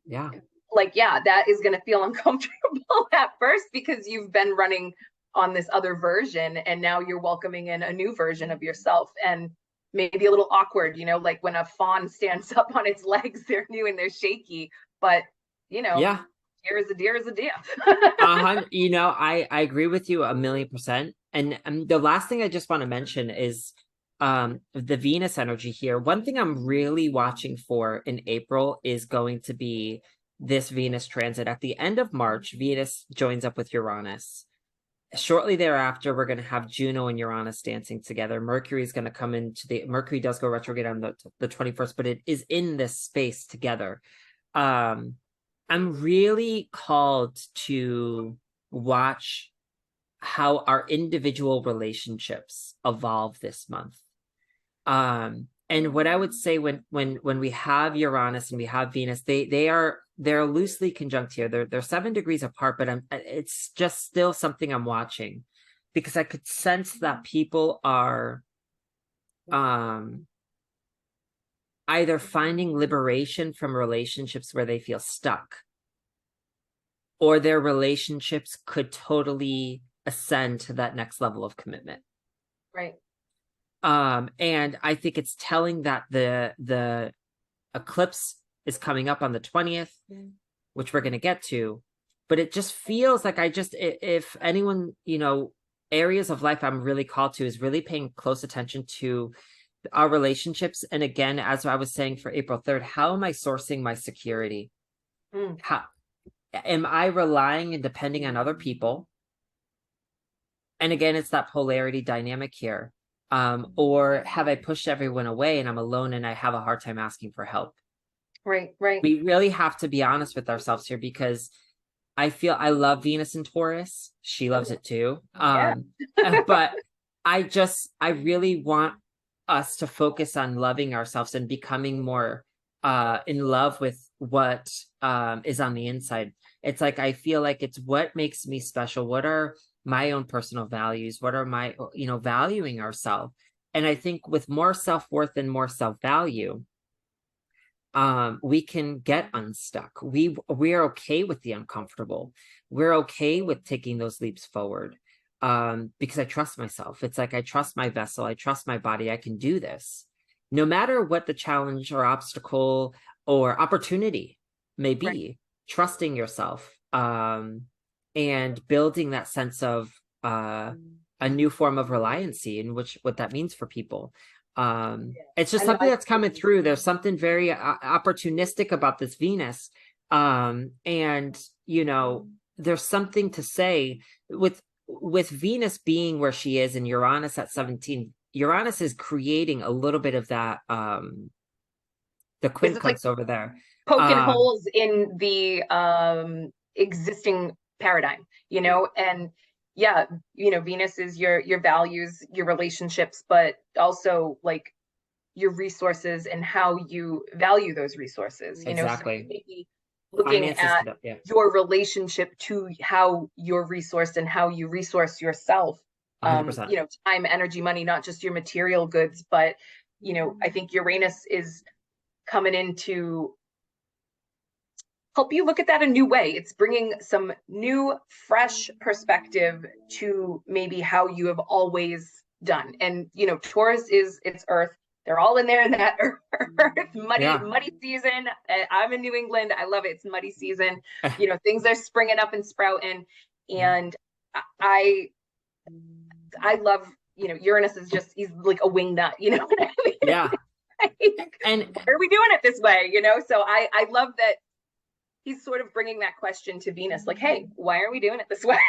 [SPEAKER 1] Yeah.
[SPEAKER 2] Like, yeah, that is going to feel uncomfortable at first because you've been running on this other version and now you're welcoming in a new version of yourself, and maybe a little awkward, you know, like when a fawn stands up on its legs, they're new and they're shaky, but you know,
[SPEAKER 1] yeah,
[SPEAKER 2] deer is a deer is a deer.
[SPEAKER 1] you know, I agree with you 1,000,000%. And the last thing I just want to mention is the Venus energy here. One thing I'm really watching for in April is going to be this Venus transit. At the end of March, Venus joins up with Uranus. Shortly thereafter, we're going to have Juno and Uranus dancing together. Mercury is going to come into Mercury does go retrograde on the 21st, but it is in this space together. I'm really called to watch how our individual relationships evolve this month. And what I would say when we have Uranus and we have Venus, they're loosely conjunct here. They're 7 degrees apart, but it's just still something I'm watching, because I could sense that people are either finding liberation from relationships where they feel stuck, or their relationships could totally ascend to that next level of commitment.
[SPEAKER 2] Right.
[SPEAKER 1] And I think it's telling that the eclipse is coming up on the 20th, which we're going to get to, but it just feels like if anyone, you know, areas of life I'm really called to is really paying close attention to our relationships. And again, as I was saying for April 3rd, how am I sourcing my security? How am I relying and depending on other people? And again, it's that polarity dynamic here. Or have I pushed everyone away and I'm alone and I have a hard time asking for help?
[SPEAKER 2] Right.
[SPEAKER 1] We really have to be honest with ourselves here, because I love Venus in Taurus. She loves it too. But I really want us to focus on loving ourselves and becoming more in love with what is on the inside. It's like, I feel like it's what makes me special. What are my own personal values? What are my, you know, valuing ourselves? And I think with more self-worth and more self-value, we can get unstuck. We're okay with the uncomfortable. We're okay with taking those leaps forward. Because I trust myself. It's like, I trust my vessel. I trust my body. I can do this. No matter what the challenge or obstacle or opportunity may be, right. Trusting yourself, and building that sense of a new form of reliancy, in what that means for people. It's just something that's coming through. There's something very opportunistic about this Venus. And, you know, there's something to say with Venus being where she is and Uranus at 17. Uranus is creating a little bit of that, the quincunx over there.
[SPEAKER 2] Poking holes in the existing paradigm, you know, and yeah, you know, Venus is your values, your relationships, but also like your resources and how you value those resources, you
[SPEAKER 1] exactly.
[SPEAKER 2] know, so maybe looking at your relationship to how you're resourced and how you resource yourself.
[SPEAKER 1] 100%.
[SPEAKER 2] You know, time, energy, money, not just your material goods, but, you know, I think Uranus is coming in to help you look at that a new way. It's bringing some new, fresh perspective to maybe how you have always done. And, you know, Taurus is its Earth. They're all in there in that Earth, muddy season. I'm in New England. I love it. It's muddy season. You know, things are springing up and sprouting. And I love, you know, Uranus is just, he's like a wing nut, you know what I mean?
[SPEAKER 1] Yeah. And
[SPEAKER 2] why are we doing it this way? You know, so I love that he's sort of bringing that question to Venus, like, hey, why are we doing it this way?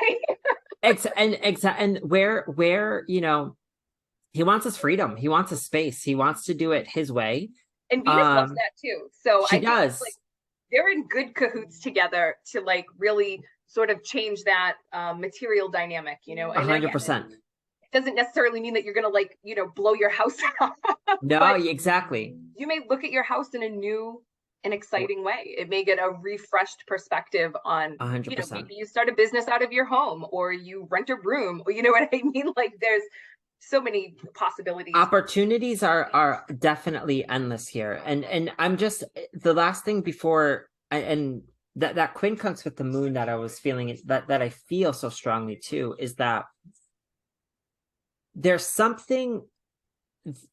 [SPEAKER 1] and where, you know, he wants his freedom. He wants his space. He wants to do it his way.
[SPEAKER 2] And Venus loves that too. So
[SPEAKER 1] she does.
[SPEAKER 2] Like, they're in good cahoots together to like really sort of change that material dynamic, you know.
[SPEAKER 1] 100%.
[SPEAKER 2] It doesn't necessarily mean that you're going to like, you know, blow your house up.
[SPEAKER 1] No, exactly.
[SPEAKER 2] You may look at your house in an exciting way. It may get a refreshed perspective on,
[SPEAKER 1] 100%.
[SPEAKER 2] maybe you start a business out of your home, or you rent a room, or you know what I mean? Like there's so many possibilities.
[SPEAKER 1] Opportunities are definitely endless here. And I'm just, the last thing before, and that quincunx with the moon that I was feeling, that I feel so strongly too, is that there's something,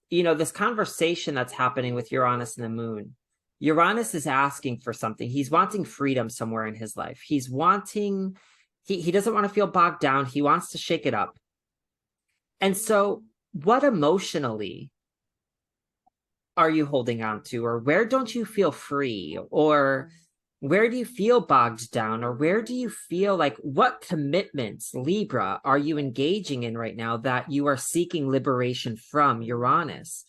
[SPEAKER 1] this conversation that's happening with Uranus and the moon. Uranus is asking for something. He's wanting freedom somewhere in his life. He's wanting, he doesn't want to feel bogged down. He wants to shake it up. And so what emotionally are you holding on to, or where don't you feel free, or where do you feel bogged down, or where do you feel like, what commitments, Libra, are you engaging in right now that you are seeking liberation from Uranus?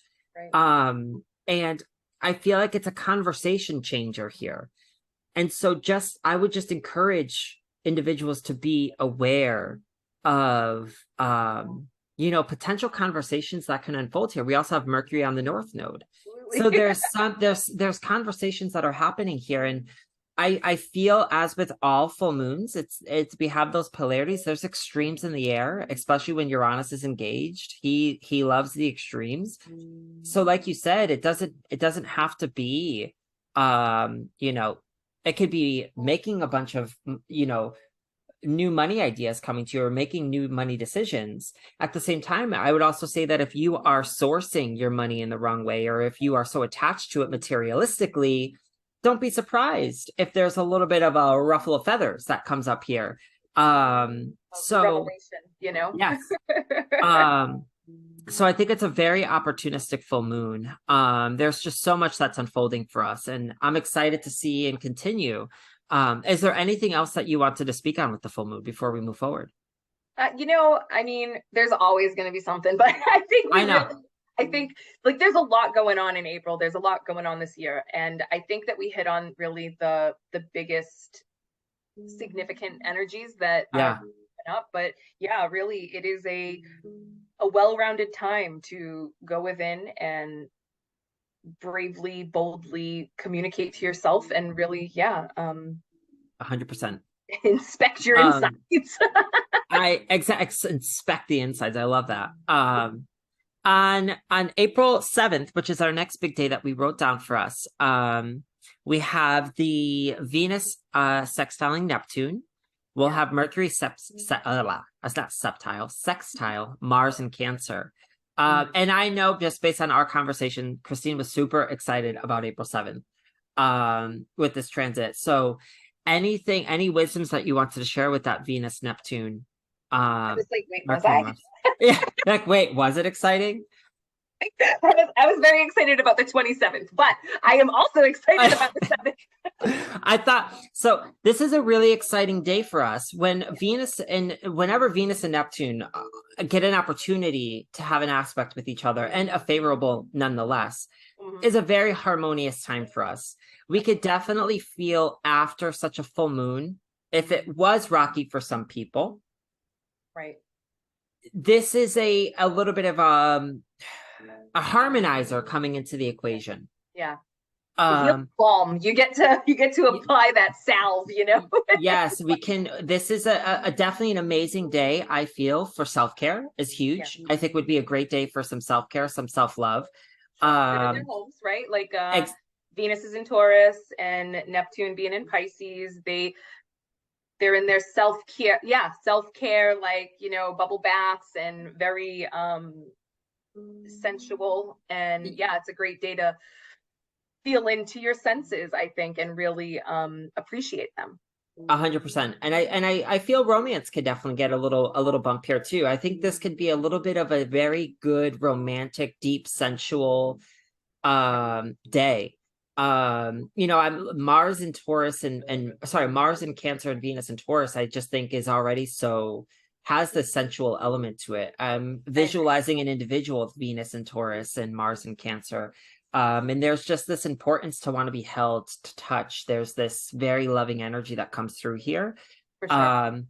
[SPEAKER 2] Right.
[SPEAKER 1] And I feel like it's a conversation changer here. And so I would just encourage individuals to be aware of, potential conversations that can unfold here. We also have Mercury on the North Node. So there's conversations that are happening here. And I feel, as with all full moons, it's we have those polarities. There's extremes in the air, especially when Uranus is engaged. He loves the extremes. So like you said, it doesn't have to be, it could be making a bunch of, new money ideas coming to you, or making new money decisions. At the same time, I would also say that if you are sourcing your money in the wrong way, or if you are so attached to it materialistically, don't be surprised if there's a little bit of a ruffle of feathers that comes up here. So
[SPEAKER 2] revelation,
[SPEAKER 1] yes. So I think it's a very opportunistic full moon. There's just so much that's unfolding for us, and I'm excited to see and continue. Is there anything else that you wanted to speak on with the full moon before we move forward?
[SPEAKER 2] I mean, there's always going to be something, but I think like there's a lot going on in April. There's a lot going on this year. And I think that we hit on really the biggest significant energies that are up. But yeah, really, it is a well-rounded time to go within and bravely, boldly communicate to yourself and really,
[SPEAKER 1] 100%.
[SPEAKER 2] Inspect your insides.
[SPEAKER 1] Inspect the insides. I love that. On April 7th, which is our next big day that we wrote down for us, we have the Venus sextiling Neptune. We'll have Mercury sextile Mars in Cancer. And I know, just based on our conversation, Christine was super excited about April 7th with this transit. So any wisdoms that you wanted to share with that Venus Neptune?
[SPEAKER 2] I was like, wait, was I?
[SPEAKER 1] Yeah, like, wait, was it exciting?
[SPEAKER 2] I was very excited about the 27th, but I am also excited about the 7th.
[SPEAKER 1] I thought, so this is a really exciting day for us. Whenever Venus and Neptune get an opportunity to have an aspect with each other, and a favorable nonetheless, is a very harmonious time for us. We could definitely feel, after such a full moon, if it was rocky for some people,
[SPEAKER 2] right,
[SPEAKER 1] this is a little bit of a harmonizer coming into the equation.
[SPEAKER 2] Yeah. Balm. You get to apply that salve,
[SPEAKER 1] Yes, we can. This is a definitely an amazing day. I feel, for self-care is huge. I think would be a great day for some self-care, some self-love.
[SPEAKER 2] In their homes, right? Like Venus is in Taurus and Neptune being in Pisces. They're in their self-care, like, bubble baths and very sensual. And it's a great day to feel into your senses, I think, and really appreciate them.
[SPEAKER 1] 100%. And I feel romance could definitely get a little bump here too. I think this could be a little bit of a very good romantic, deep, sensual day. I'm Mars in Taurus and Mars in Cancer and Venus in Taurus, I just think is already has the sensual element to it. I'm visualizing an individual with Venus in Taurus and Mars in Cancer. And there's just this importance to want to be held, to touch. There's this very loving energy that comes through here.
[SPEAKER 2] For sure.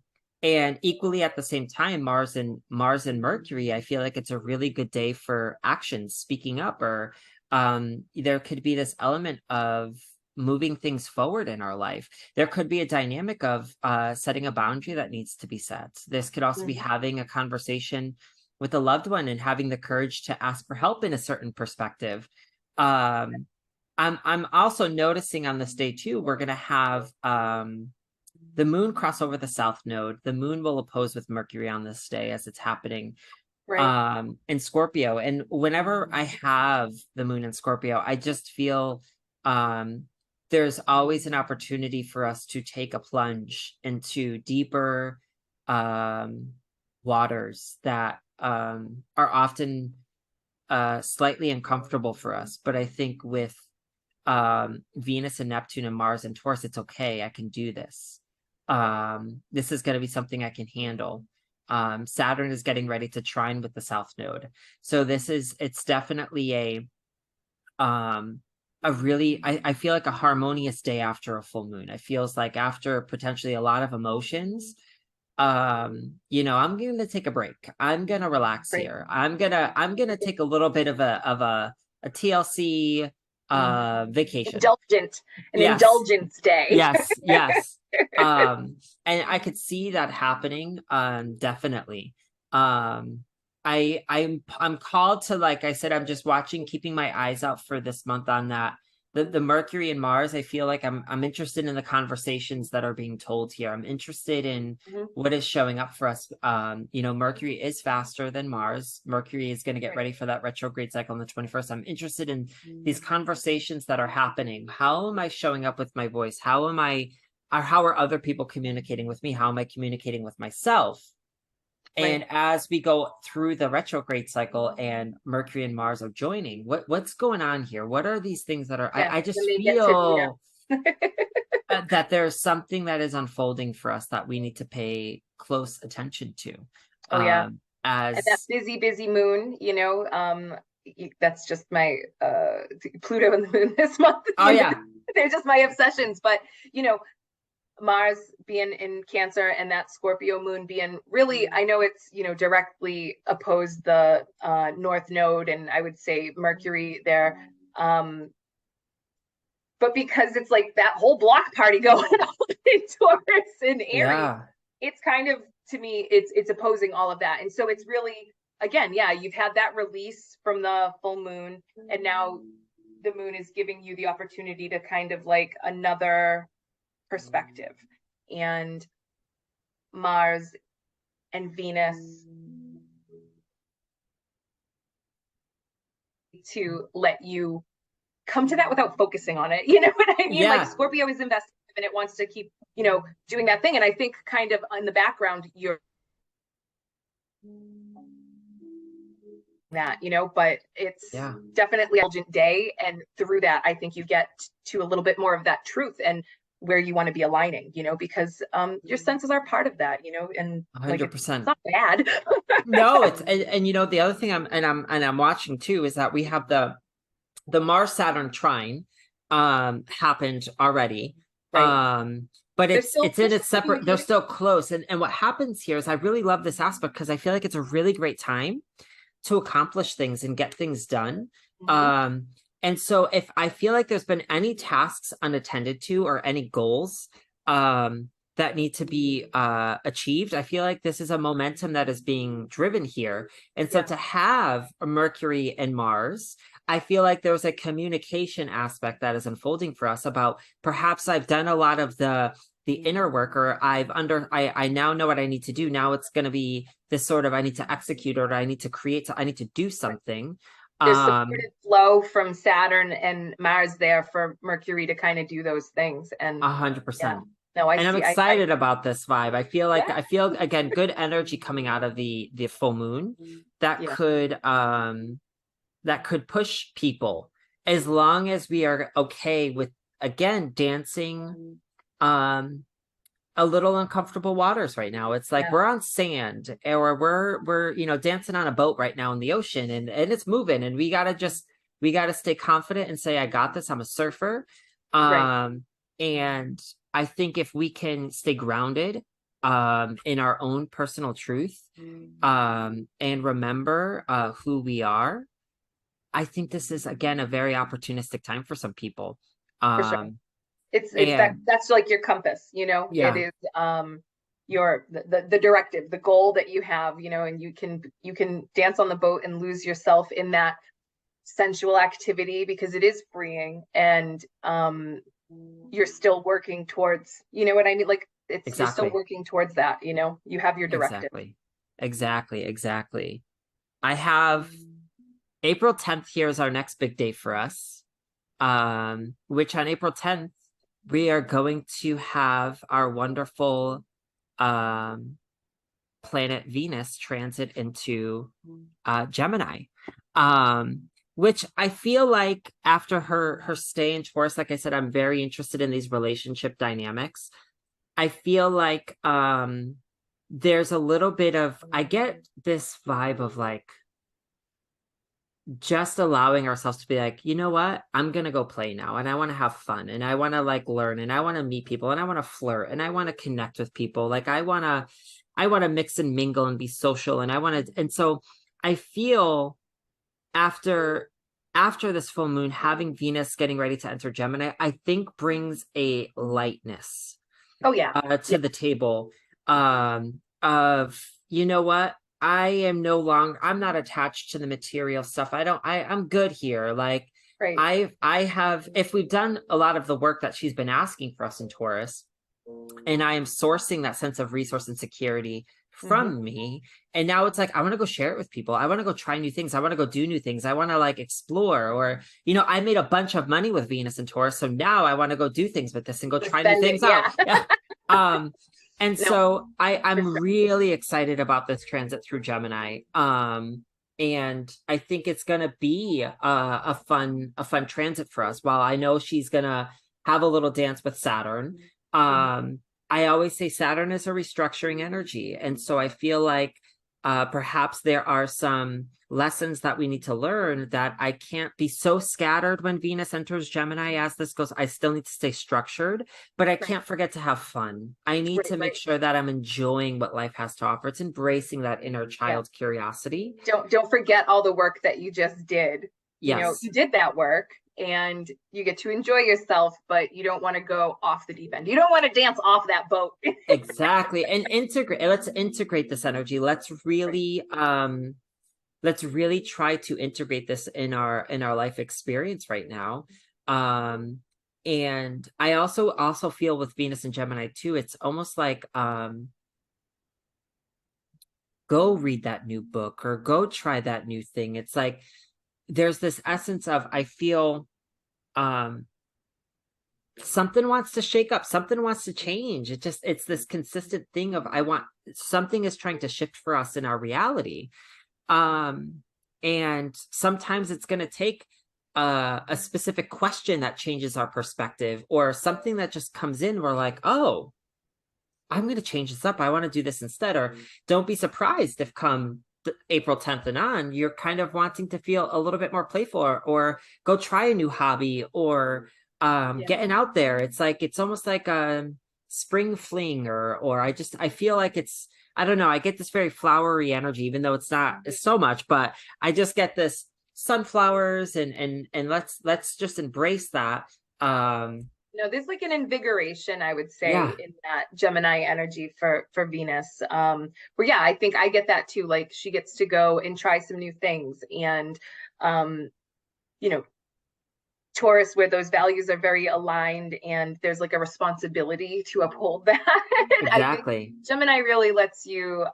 [SPEAKER 1] And equally at the same time, Mars and Mercury, I feel like it's a really good day for action, speaking up, or there could be this element of moving things forward in our life. There could be a dynamic of setting a boundary that needs to be set. This could also be having a conversation with a loved one and having the courage to ask for help in a certain perspective. I'm also noticing on this day too, we're going to have the moon cross over the south node. The moon will oppose with Mercury on this day as it's happening in Scorpio. And whenever I have the moon in Scorpio, I just feel there's always an opportunity for us to take a plunge into deeper waters that are often slightly uncomfortable for us. But I think with Venus and Neptune and Mars and Taurus, it's okay. I can do this. This is going to be something I can handle. Saturn is getting ready to trine with the south node. So it's definitely a really, I feel like a harmonious day after a full moon. It feels like after potentially a lot of emotions, I'm going to take a break. I'm going to relax here. I'm going to take a little bit of a TLC vacation.
[SPEAKER 2] Indulgence day.
[SPEAKER 1] Yes. And I could see that happening definitely. I'm called to, like I said, I'm just keeping my eyes out for this month on that. The Mercury and Mars, I feel like I'm interested in the conversations that are being told here. I'm interested in what is showing up for us. Mercury is faster than Mars. Mercury is going to get ready for that retrograde cycle on the 21st. I'm interested in these conversations that are happening. How am I showing up with my voice? How are other people communicating with me? How am I communicating with myself? And as we go through the retrograde cycle and Mercury and Mars are joining, what's going on here? What are these things that are, I just feel that there's something that is unfolding for us that we need to pay close attention to.
[SPEAKER 2] And that busy moon, that's just my Pluto and the moon this month. They're just my obsessions. But, Mars being in Cancer and that Scorpio moon being really, I know it's, directly opposed the North Node, and I would say Mercury there. But because it's like that whole block party going on in Taurus and Aries, it's kind of, to me, it's opposing all of that. And so it's really, again, you've had that release from the full moon, and now the moon is giving you the opportunity to kind of like another perspective. And Mars and Venus to let you come to that without focusing on it. You know what I mean? Like Scorpio is invested and it wants to keep, doing that thing. And I think kind of in the background, you're that, but it's definitely an indulgent day. And through that, I think you get to a little bit more of that truth and where you want to be aligning, because your senses are part of that, and
[SPEAKER 1] 100%.
[SPEAKER 2] It's not bad.
[SPEAKER 1] No, it's and the other thing I'm watching too is that we have the Mars Saturn trine happened already. But it's in its separate, they're still close. And what happens here is I really love this aspect because I feel like it's a really great time to accomplish things and get things done. And so if I feel like there's been any tasks unattended to or any goals that need to be achieved, I feel like this is a momentum that is being driven here. And so to have a Mercury and Mars, I feel like there's a communication aspect that is unfolding for us about perhaps I've done a lot of the inner work, or I now know what I need to do. Now it's going to be this sort of, I need to execute, or I need to create, I need to do something.
[SPEAKER 2] There's supported flow from Saturn and Mars there for Mercury to kind of do those things. And
[SPEAKER 1] 100%.
[SPEAKER 2] No,
[SPEAKER 1] I'm excited about this vibe. I feel like, again, good energy coming out of the full moon that could push people, as long as we are okay with, again, dancing a little uncomfortable waters right now. It's like we're on sand, or we're dancing on a boat right now in the ocean, and it's moving, and we gotta stay confident and say, I got this, I'm a surfer. And I think if we can stay grounded in our own personal truth and remember who we are, I think this is, again, a very opportunistic time for some people.
[SPEAKER 2] That's like your compass, you know.
[SPEAKER 1] Yeah.
[SPEAKER 2] It is your the directive, the goal that you have, you know, and you can dance on the boat and lose yourself in that sensual activity because it is freeing, and you're still working towards, you know what I mean? Like you're still
[SPEAKER 1] Exactly.
[SPEAKER 2] working towards that, you know, you have your directive.
[SPEAKER 1] Exactly. Exactly. Exactly. I have April 10th here is our next big day for us. Which on April 10th, we are going to have our wonderful planet Venus transit into Gemini. Which I feel like after her stay in Taurus, like I said, I'm very interested in these relationship dynamics. I feel like there's a little bit of, I get this vibe of like just allowing ourselves to be like, you know what? I'm gonna go play now and I want to have fun and I want to like learn and I want to meet people and I want to flirt and I want to connect with people. Like I want to mix and mingle and be social and and so I feel after this full moon, having Venus getting ready to enter Gemini, I think brings a lightness
[SPEAKER 2] Oh yeah.
[SPEAKER 1] to the table of, you know what? I'm not attached to the material stuff. I'm good here. Like
[SPEAKER 2] Right.
[SPEAKER 1] I have, if we've done a lot of the work that she's been asking for us in Taurus, and I am sourcing that sense of resource and security from me. And now it's like, I want to go share it with people. I want to go try new things. I want to go do new things. I want to like explore, or, you know, I made a bunch of money with Venus and Taurus. So now I want to go do things with this and go try new things out. Yeah. And
[SPEAKER 2] No,
[SPEAKER 1] so I'm
[SPEAKER 2] sure.
[SPEAKER 1] really excited about this transit through Gemini. And I think it's gonna be a fun transit for us. While I know she's gonna have a little dance with Saturn, I always say Saturn is a restructuring energy. And so I feel like perhaps there are some lessons that we need to learn, that I can't be so scattered when Venus enters Gemini as this goes. I still need to stay structured, but I can't forget to have fun. I need to make sure that I'm enjoying what life has to offer. It's embracing that inner child curiosity.
[SPEAKER 2] Don't forget all the work that you just did. You know,
[SPEAKER 1] Yes.
[SPEAKER 2] you did that work and you get to enjoy yourself, but you don't want to go off the deep end. You don't want to dance off that boat.
[SPEAKER 1] Exactly. And let's integrate this energy. Let's really try to integrate this in our life experience right now. And I also feel with Venus and Gemini too, it's almost like go read that new book or go try that new thing. It's like there's this essence of, I feel something wants to shake up, something wants to change. It's this consistent thing of, something is trying to shift for us in our reality. And sometimes it's going to take a specific question that changes our perspective, or something that just comes in. We're like, oh, I'm going to change this up. I want to do this instead. Or don't be surprised if come April 10th and on, you're kind of wanting to feel a little bit more playful, or go try a new hobby, or getting out there. It's like, it's almost like a spring fling, or I feel like it's, I don't know, I get this very flowery energy, even though it's not so much, but I just get this sunflowers, and let's just embrace that.
[SPEAKER 2] No, there's like an invigoration, I would say,
[SPEAKER 1] Yeah.
[SPEAKER 2] in that Gemini energy for Venus. Where yeah, I think I get that too. Like she gets to go and try some new things, and you know, Taurus, where those values are very aligned and there's like a responsibility to uphold that. I think
[SPEAKER 1] Exactly.
[SPEAKER 2] Gemini really lets you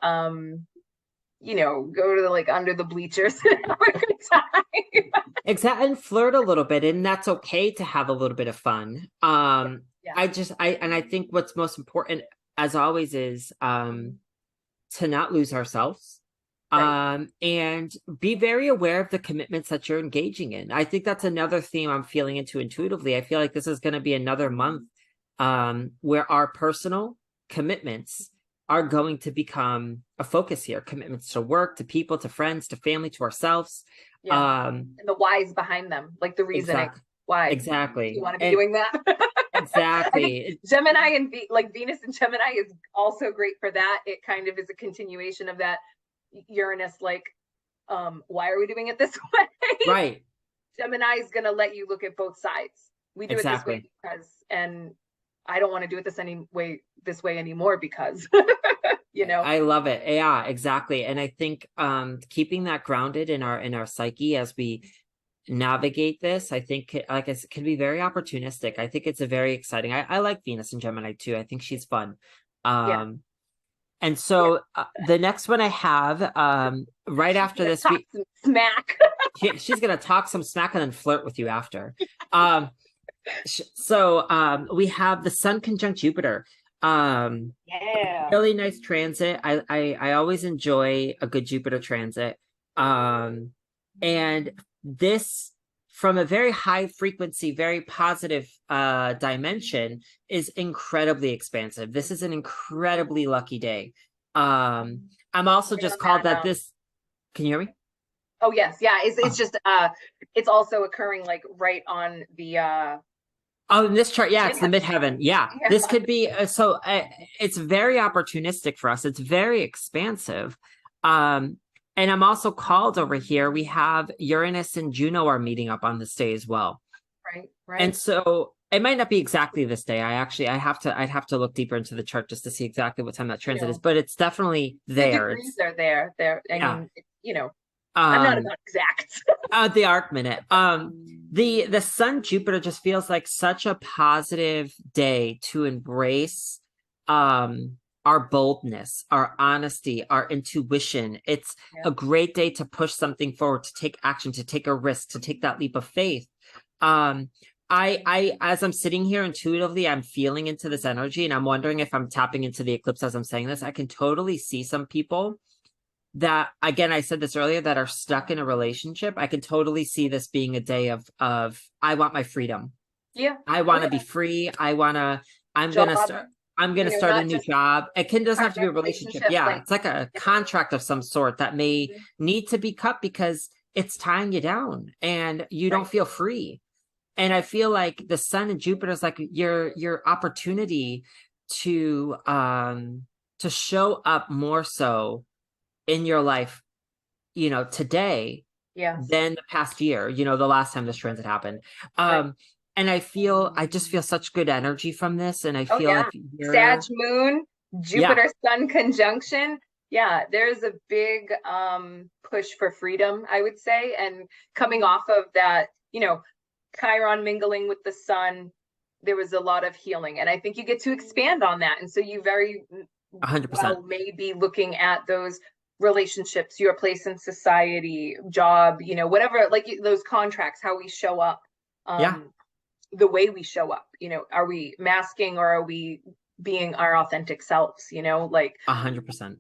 [SPEAKER 2] you know, go to the, like under the bleachers and have a good time.
[SPEAKER 1] Exactly. And flirt a little bit, and that's okay to have a little bit of fun.
[SPEAKER 2] Yeah.
[SPEAKER 1] I think what's most important, as always, is to not lose ourselves. And be very aware of the commitments that you're engaging in. I think that's another theme I'm feeling into intuitively. I feel like this is going to be another month where our personal commitments are going to become a focus here. Commitments to work, to people, to friends, to family, to ourselves.
[SPEAKER 2] And the whys behind them, like the reasoning. Why?
[SPEAKER 1] Exactly.
[SPEAKER 2] You want to be doing that?
[SPEAKER 1] Exactly.
[SPEAKER 2] I think Gemini and like Venus and Gemini is also great for that. It kind of is a continuation of that Uranus, like, why are we doing it this way?
[SPEAKER 1] Right.
[SPEAKER 2] Gemini is going to let you look at both sides, We do it this way
[SPEAKER 1] Exactly.
[SPEAKER 2] because, and I don't want to do it this way anymore because, you know.
[SPEAKER 1] I love it. Yeah, exactly. And I think keeping that grounded in our psyche as we navigate this, I think, like I said, can be very opportunistic. I think it's a very exciting. I like Venus and Gemini too. I think she's fun.
[SPEAKER 2] Yeah.
[SPEAKER 1] And
[SPEAKER 2] Yeah.
[SPEAKER 1] so the next one I have, right
[SPEAKER 2] She's
[SPEAKER 1] after
[SPEAKER 2] gonna
[SPEAKER 1] this,
[SPEAKER 2] talk some smack.
[SPEAKER 1] she's gonna talk some smack and then flirt with you after. Um, so we have the Sun conjunct Jupiter.
[SPEAKER 2] Yeah.
[SPEAKER 1] Really nice transit. I always enjoy a good Jupiter transit. And this, from a very high frequency, very positive dimension, is incredibly expansive. This is an incredibly lucky day. I'm also
[SPEAKER 2] Right
[SPEAKER 1] just
[SPEAKER 2] on
[SPEAKER 1] called that
[SPEAKER 2] that.
[SPEAKER 1] this. Can you hear me?
[SPEAKER 2] Oh yes, yeah. It's
[SPEAKER 1] Oh.
[SPEAKER 2] just it's also occurring like right on the
[SPEAKER 1] Oh, in this chart, yeah, it's the
[SPEAKER 2] midheaven.
[SPEAKER 1] midheaven. Yeah,
[SPEAKER 2] Yeah.
[SPEAKER 1] this could be it's very opportunistic for us. It's very expansive. Um, and I'm also called over here. We have Uranus and Juno are meeting up on this day as well.
[SPEAKER 2] Right,
[SPEAKER 1] And
[SPEAKER 2] right.
[SPEAKER 1] so it might not be exactly this day. I'd have to look deeper into the chart just to see exactly what time that
[SPEAKER 2] You
[SPEAKER 1] transit is,
[SPEAKER 2] know,
[SPEAKER 1] but it's definitely
[SPEAKER 2] the
[SPEAKER 1] there.
[SPEAKER 2] degrees
[SPEAKER 1] It's
[SPEAKER 2] are there. There. I
[SPEAKER 1] yeah.
[SPEAKER 2] mean, you know, I'm not
[SPEAKER 1] Um,
[SPEAKER 2] about exact.
[SPEAKER 1] the arc minute. The Sun Jupiter just feels like such a positive day to embrace our boldness, our honesty, our intuition. It's
[SPEAKER 2] Yeah.
[SPEAKER 1] a great day to push something forward, to take action, to take a risk, to take that leap of faith. Um, as I'm sitting here intuitively, I'm feeling into this energy, and I'm wondering if I'm tapping into the eclipse as I'm saying this. I can totally see some people that, again, I said this earlier, that are stuck in a relationship. I can totally see this being a day of I want my freedom.
[SPEAKER 2] Yeah.
[SPEAKER 1] I
[SPEAKER 2] Oh
[SPEAKER 1] want to be
[SPEAKER 2] yeah.
[SPEAKER 1] free. I'm gonna
[SPEAKER 2] Job,
[SPEAKER 1] start I'm gonna start a
[SPEAKER 2] not
[SPEAKER 1] new
[SPEAKER 2] just
[SPEAKER 1] job. Doesn't have to be a
[SPEAKER 2] partner
[SPEAKER 1] relationship.
[SPEAKER 2] relationship,
[SPEAKER 1] Yeah,
[SPEAKER 2] like
[SPEAKER 1] it's like a
[SPEAKER 2] yeah.
[SPEAKER 1] contract of some sort that may
[SPEAKER 2] Mhm.
[SPEAKER 1] need to be cut because it's tying you down and you don't
[SPEAKER 2] Right.
[SPEAKER 1] feel free. And I feel like the Sun and Jupiter is like your opportunity to show up more so in your life, today
[SPEAKER 2] Yes.
[SPEAKER 1] than the past year, the last time this transit happened.
[SPEAKER 2] Right.
[SPEAKER 1] And I just feel such good energy from this. And I
[SPEAKER 2] Oh
[SPEAKER 1] feel like
[SPEAKER 2] yeah. Sag
[SPEAKER 1] you're,
[SPEAKER 2] moon,
[SPEAKER 1] yeah,
[SPEAKER 2] Jupiter Sun conjunction. Yeah, there's a big push for freedom, I would say. And coming off of that, Chiron mingling with the sun, there was a lot of healing. And I think you get to expand on that. And so you very
[SPEAKER 1] 100%.
[SPEAKER 2] well may be looking at those relationships, your place in society, job, whatever, like those contracts, how we show up.
[SPEAKER 1] Yeah,
[SPEAKER 2] Um, the way we show up, are we masking or are we being our authentic selves, like
[SPEAKER 1] 100%.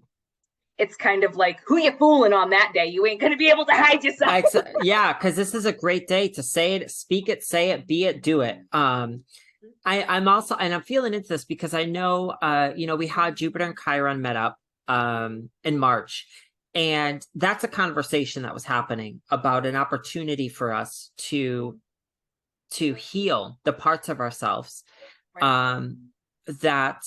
[SPEAKER 2] it's kind of like who you fooling on that day, you ain't going to be able to hide yourself.
[SPEAKER 1] Yeah, because this is a great day to say it, speak it, say it, be it, do it. I'm also, and I'm feeling into this because I know, we had Jupiter and Chiron met up in March, and that's a conversation that was happening about an opportunity for us to heal the parts of ourselves
[SPEAKER 2] Right.
[SPEAKER 1] that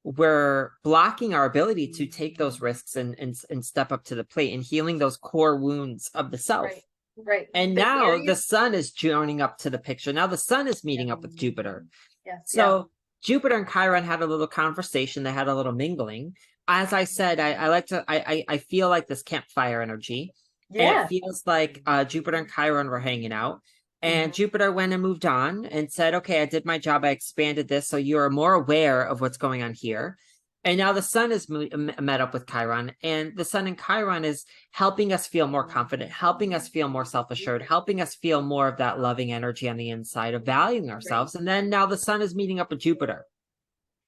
[SPEAKER 1] we're blocking our ability to take those risks and step up to the plate and healing those core wounds of the self.
[SPEAKER 2] Right. Right.
[SPEAKER 1] And
[SPEAKER 2] The
[SPEAKER 1] now the
[SPEAKER 2] Aries.
[SPEAKER 1] Sun is joining up to the picture. Now the Sun is meeting up with Jupiter.
[SPEAKER 2] Yes. Yeah.
[SPEAKER 1] So Jupiter and Chiron had a little conversation. They had a little mingling. As I said, I like to, I feel like this campfire energy. And it
[SPEAKER 2] Yeah.
[SPEAKER 1] feels like Jupiter and Chiron were hanging out. And
[SPEAKER 2] Mhm.
[SPEAKER 1] Jupiter went and moved on and said, okay, I did my job. I expanded this. So you are more aware of what's going on here. And now the Sun is met up with Chiron, and the Sun and Chiron is helping us feel more confident, helping us feel more self-assured, helping us feel more of that loving energy on the inside of valuing ourselves. And then now the Sun is meeting up with Jupiter.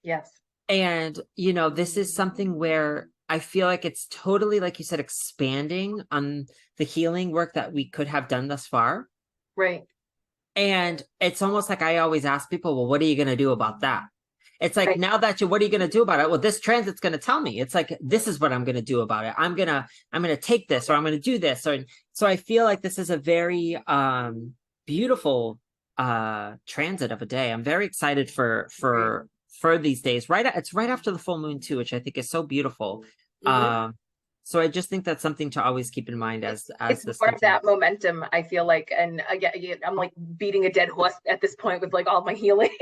[SPEAKER 2] Yes.
[SPEAKER 1] And, this is something where I feel like it's totally, like you said, expanding on the healing work that we could have done thus far.
[SPEAKER 2] Right.
[SPEAKER 1] And it's almost like I always ask people, well, what are you going to do about that? It's like,
[SPEAKER 2] Right.
[SPEAKER 1] now that what are you going to do about it? Well, this transit's going to tell me. It's like, this is what I'm going to do about it. I'm going to take this, or I'm going to do this. So I feel like this is a very beautiful transit of a day. I'm very excited for these days. It's right after the full moon too, which I think is so beautiful.
[SPEAKER 2] Mhm.
[SPEAKER 1] So I just think that's something to always keep in mind as
[SPEAKER 2] It's
[SPEAKER 1] this
[SPEAKER 2] more of
[SPEAKER 1] continues.
[SPEAKER 2] that momentum, I feel like. And again, I'm like beating a dead horse at this point with like all my healing.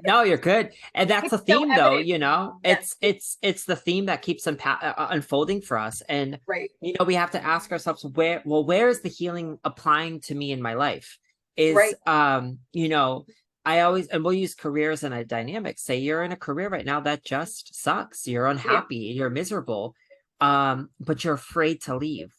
[SPEAKER 1] No, you're good. And that's
[SPEAKER 2] It's
[SPEAKER 1] a
[SPEAKER 2] so
[SPEAKER 1] theme though,
[SPEAKER 2] evident.
[SPEAKER 1] you know.
[SPEAKER 2] Yes.
[SPEAKER 1] It's the theme that keeps unfolding for us. And
[SPEAKER 2] Right.
[SPEAKER 1] you know, we have to ask ourselves where is the healing applying to me in my life? Is
[SPEAKER 2] Right.
[SPEAKER 1] you know, I always, and we'll use careers in a dynamic. Say you're in a career right now that just sucks. You're
[SPEAKER 2] Yeah.
[SPEAKER 1] unhappy, you're miserable. But you're afraid to leave.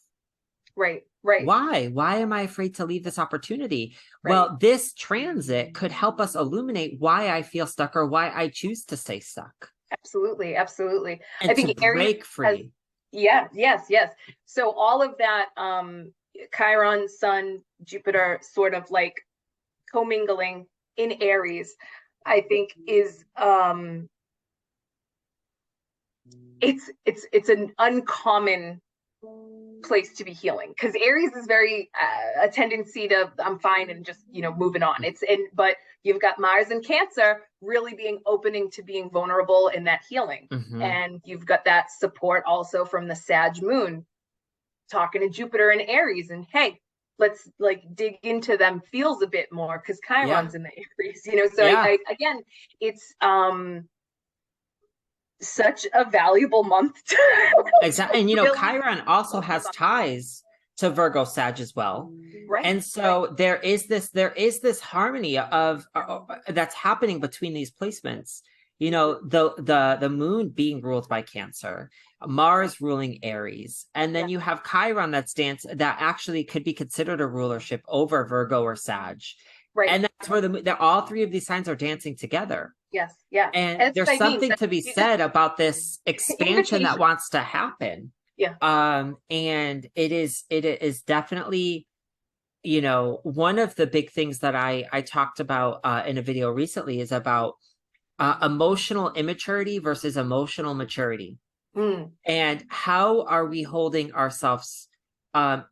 [SPEAKER 2] Right. Right.
[SPEAKER 1] Why am I afraid to leave this opportunity?
[SPEAKER 2] Right.
[SPEAKER 1] Well, this transit could help us illuminate why I feel stuck or why I choose to stay stuck
[SPEAKER 2] Absolutely. Absolutely. I
[SPEAKER 1] and to
[SPEAKER 2] think Aries
[SPEAKER 1] break
[SPEAKER 2] has,
[SPEAKER 1] free.
[SPEAKER 2] yeah, yes, yes. So all of that, Chiron, Sun, Jupiter sort of like commingling in Aries, I think is it's an uncommon place to be healing, because Aries is very a tendency to I'm fine and just moving on. But you've got Mars and Cancer really being opening to being vulnerable in that healing, and you've got that support also from the Sag Moon talking to Jupiter and Aries, and hey, let's like dig into them feels a bit more because
[SPEAKER 1] Yeah.
[SPEAKER 2] Chiron's in the Aries, so
[SPEAKER 1] Yeah.
[SPEAKER 2] again, it's such a valuable month.
[SPEAKER 1] Exactly. And
[SPEAKER 2] really
[SPEAKER 1] Chiron also has ties to Virgo Sag as well.
[SPEAKER 2] right.
[SPEAKER 1] And so
[SPEAKER 2] Right.
[SPEAKER 1] there is this harmony of that's happening between these placements. The moon being ruled by Cancer, Mars ruling Aries, and then
[SPEAKER 2] Yeah.
[SPEAKER 1] you have Chiron that actually could be considered a rulership over Virgo or Sag.
[SPEAKER 2] Right.
[SPEAKER 1] And that's where all three of these signs are dancing together.
[SPEAKER 2] Yes. Yeah.
[SPEAKER 1] And
[SPEAKER 2] And that's what
[SPEAKER 1] there's
[SPEAKER 2] I mean.
[SPEAKER 1] something to be
[SPEAKER 2] You just
[SPEAKER 1] said about this expansion that
[SPEAKER 2] invitation.
[SPEAKER 1] wants to happen.
[SPEAKER 2] Yeah.
[SPEAKER 1] And it is definitely, one of the big things that I talked about in a video recently is about emotional immaturity versus emotional maturity. And how are we holding ourselves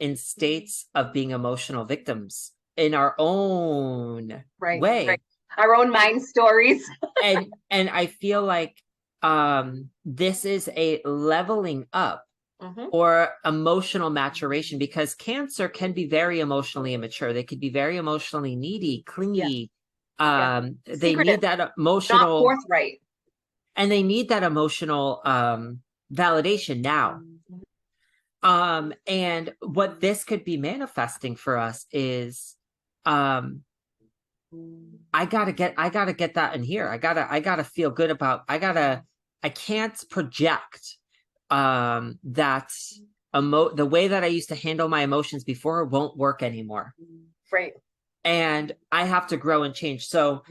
[SPEAKER 1] in states of being emotional victims in our own
[SPEAKER 2] Right.
[SPEAKER 1] way?
[SPEAKER 2] Right. Our own mind stories.
[SPEAKER 1] And I feel like this is a leveling up or emotional maturation, because Cancer can be very emotionally immature. They could be very emotionally needy, clingy.
[SPEAKER 2] Yeah.
[SPEAKER 1] They
[SPEAKER 2] Secretive,
[SPEAKER 1] need that
[SPEAKER 2] not
[SPEAKER 1] emotional,
[SPEAKER 2] forthright.
[SPEAKER 1] and they need that emotional validation now. And what this could be manifesting for us is I gotta get that in here. I gotta feel good about, I can't project that the way that I used to handle my emotions before won't work anymore.
[SPEAKER 2] Right.
[SPEAKER 1] And I have to grow and change. So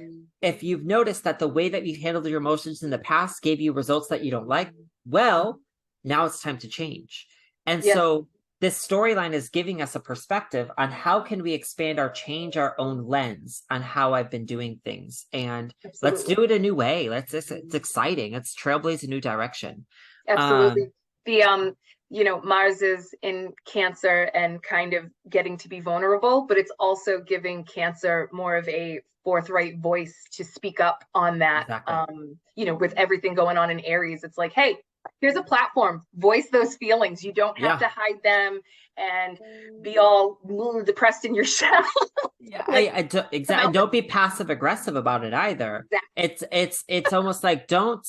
[SPEAKER 1] if you've noticed that the way that you handled your emotions in the past gave you results that you don't like, well, now it's time to change. And
[SPEAKER 2] Yes.
[SPEAKER 1] so this storyline is giving us a perspective on how can we expand change our own lens on how I've been doing things. And let's do it a new way. It's exciting. Let's trailblaze a new direction.
[SPEAKER 2] Absolutely. The Mars is in Cancer and kind of getting to be vulnerable, but it's also giving Cancer more of a forthright voice to speak up on that.
[SPEAKER 1] Exactly.
[SPEAKER 2] With everything going on in Aries, it's like, hey, here's a platform, voice those feelings. You don't have to hide them and be all depressed in your shell.
[SPEAKER 1] Yeah,
[SPEAKER 2] Like,
[SPEAKER 1] exactly. Don't be passive aggressive about it either.
[SPEAKER 2] Exactly.
[SPEAKER 1] It's almost like don't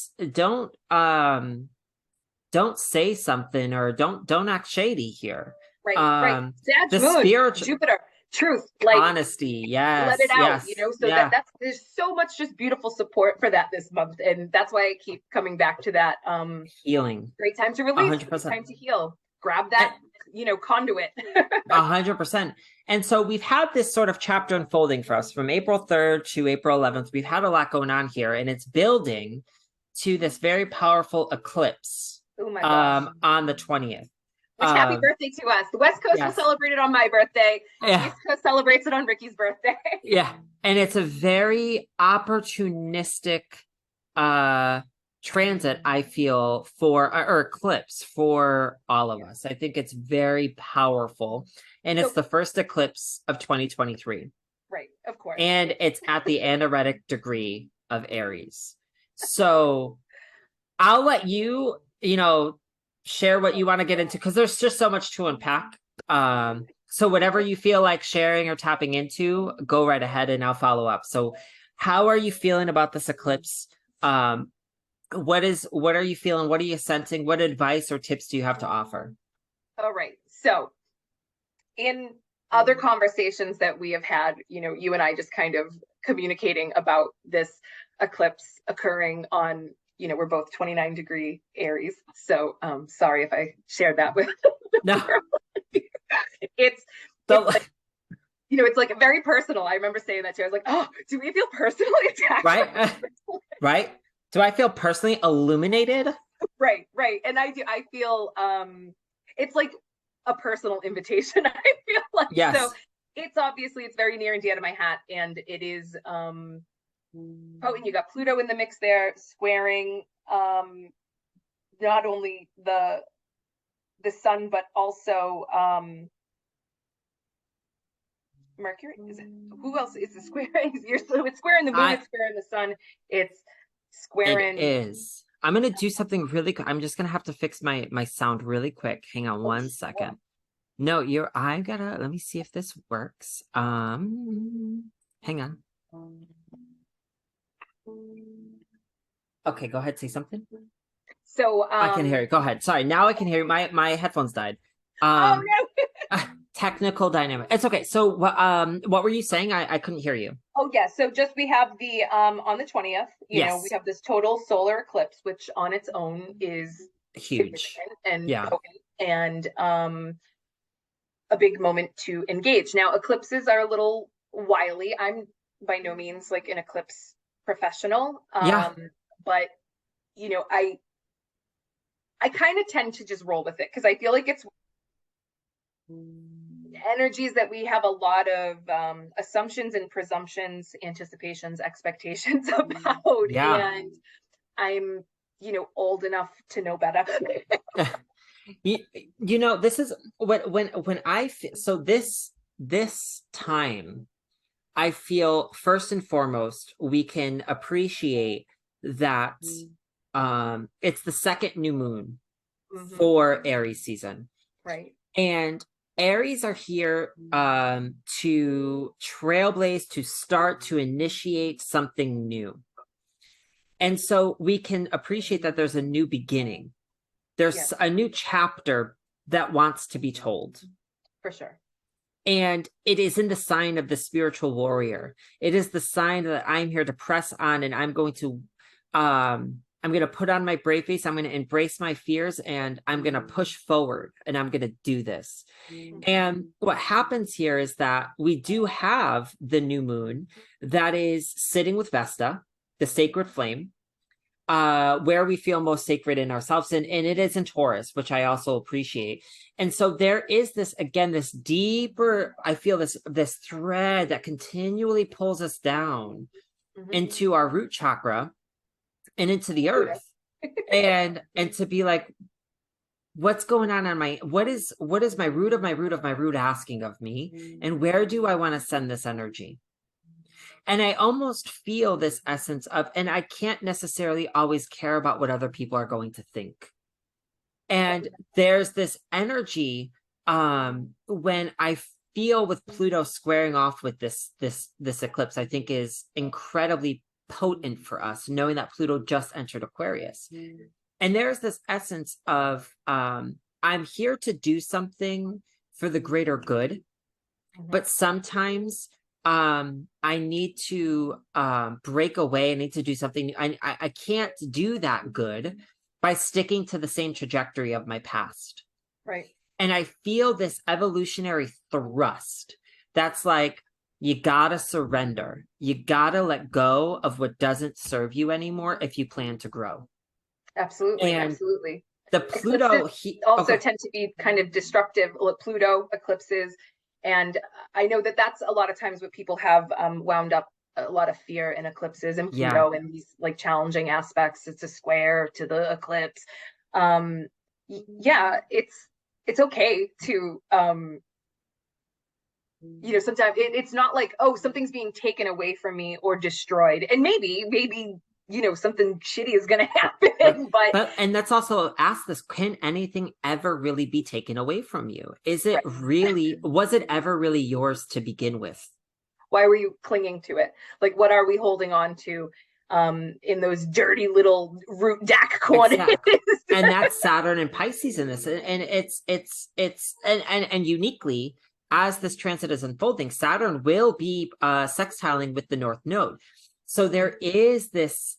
[SPEAKER 1] say something, or don't act shady here.
[SPEAKER 2] Right.
[SPEAKER 1] The
[SPEAKER 2] Sag Moon,
[SPEAKER 1] spiritual
[SPEAKER 2] Jupiter, truth, like
[SPEAKER 1] honesty,
[SPEAKER 2] let
[SPEAKER 1] yes,
[SPEAKER 2] it out,
[SPEAKER 1] yes,
[SPEAKER 2] so that's there's so much just beautiful support for that this month, and that's why I keep coming back to that.
[SPEAKER 1] Healing,
[SPEAKER 2] Great time to release, great
[SPEAKER 1] 100%.
[SPEAKER 2] time to heal. Grab that, conduit.
[SPEAKER 1] 100%. And so we've had this sort of chapter unfolding for us from April 3rd to April 11th. We've had a lot going on here, and it's building to this very powerful eclipse on the 20th.
[SPEAKER 2] Which happy birthday to us. The West Coast will celebrate it on my birthday.
[SPEAKER 1] Yeah.
[SPEAKER 2] East Coast celebrates it on Ricky's birthday.
[SPEAKER 1] Yeah. And it's a very opportunistic transit, I feel, or eclipse for all of us. I think it's very powerful. And it's the first eclipse of 2023.
[SPEAKER 2] Right, of course.
[SPEAKER 1] And it's at the anaretic degree of Aries. So I'll let you, share what you want to get into, because there's just so much to unpack. So whatever you feel like sharing or tapping into, go right ahead and I'll follow up. So how are you feeling about this eclipse? What are you feeling? What are you sensing? What advice or tips do you have to offer?
[SPEAKER 2] All right. So in other conversations that we have had, you and I just kind of communicating about this eclipse occurring on, we're both 29-degree Aries. So sorry if I shared that with
[SPEAKER 1] No.
[SPEAKER 2] it's like, it's like very personal. I remember saying that to you. I was like, oh, do we feel personally attacked?
[SPEAKER 1] Right. Right. Do I feel personally illuminated?
[SPEAKER 2] Right. And I feel it's like a personal invitation. I feel like,
[SPEAKER 1] yes.
[SPEAKER 2] So it's very near and dear to my hat, and it is potent. You got Pluto in the mix there, squaring not only the sun but also Mercury. Who else is the square? It's squaring the moon, it's squaring the sun, it's squaring.
[SPEAKER 1] It is. I'm gonna do something really quick. I'm just gonna have to fix my sound really quick. Hang on one second. No, let me see if this works. Hang on. Okay, go ahead, say something.
[SPEAKER 2] So
[SPEAKER 1] I can hear you. Go ahead. Sorry, now I can hear you. My headphones died.
[SPEAKER 2] Oh no.
[SPEAKER 1] Technical dynamic. It's okay. So what were you saying? I couldn't hear you.
[SPEAKER 2] Oh yeah, so just we have the on the 20th, we have this total solar eclipse, which on its own is
[SPEAKER 1] huge
[SPEAKER 2] and potent, and a big moment to engage. Now eclipses are a little wily. I'm by no means like an eclipse professional. But I kind of tend to just roll with it because I feel like it's energies that we have a lot of assumptions and presumptions, anticipations, expectations about. And I'm, old enough to know better.
[SPEAKER 1] This is when I feel so this time, I feel first and foremost we can appreciate that it's the second new moon for Aries season.
[SPEAKER 2] Right.
[SPEAKER 1] And Aries are here to trailblaze, to start, to initiate something new. And so we can appreciate that there's a new beginning. There's a new chapter that wants to be told.
[SPEAKER 2] For sure.
[SPEAKER 1] And it is in the sign of the spiritual warrior. It is the sign that I'm here to press on, and I'm going to put on my brave face. I'm going to embrace my fears, and I'm going to push forward, and I'm going to do this. And what happens here is that we do have the new moon that is sitting with Vesta, the sacred flame, where we feel most sacred in ourselves. And it is in Taurus, which I also appreciate. And so there is this, again, this deeper, I feel this thread that continually pulls us down into our root chakra and into the earth. and to be like, what's going on what is my root of my root of my root asking of me? And where do I want to send this energy? And I almost feel this essence of, and I can't necessarily always care about what other people are going to think. And there's this energy when I feel with Pluto squaring off with this eclipse, I think is incredibly potent for us, knowing that Pluto just entered Aquarius. And there's this essence of, I'm here to do something for the greater good, but sometimes I need to break away. I need to do something. I can't do that good by sticking to the same trajectory of my past.
[SPEAKER 2] Right.
[SPEAKER 1] And I feel this evolutionary thrust that's like, you gotta surrender. You gotta let go of what doesn't serve you anymore if you plan to grow.
[SPEAKER 2] Absolutely. Absolutely.
[SPEAKER 1] The Pluto
[SPEAKER 2] also tend to be kind of destructive. Pluto eclipses. And I know that that's a lot of times what people have wound up a lot of fear in eclipses and Pluto and these like challenging aspects. It's a square to the eclipse. It's okay to sometimes it's not like, oh, something's being taken away from me or destroyed. And maybe something shitty is going to happen. But
[SPEAKER 1] and let's also ask this, can anything ever really be taken away from you? Is it really, was it ever really yours to begin with?
[SPEAKER 2] Why were you clinging to it? Like, what are we holding on to in those dirty little root DAC corners?
[SPEAKER 1] Exactly. And that's Saturn and Pisces in this. And and uniquely, as this transit is unfolding, Saturn will be sextiling with the North Node. So there is this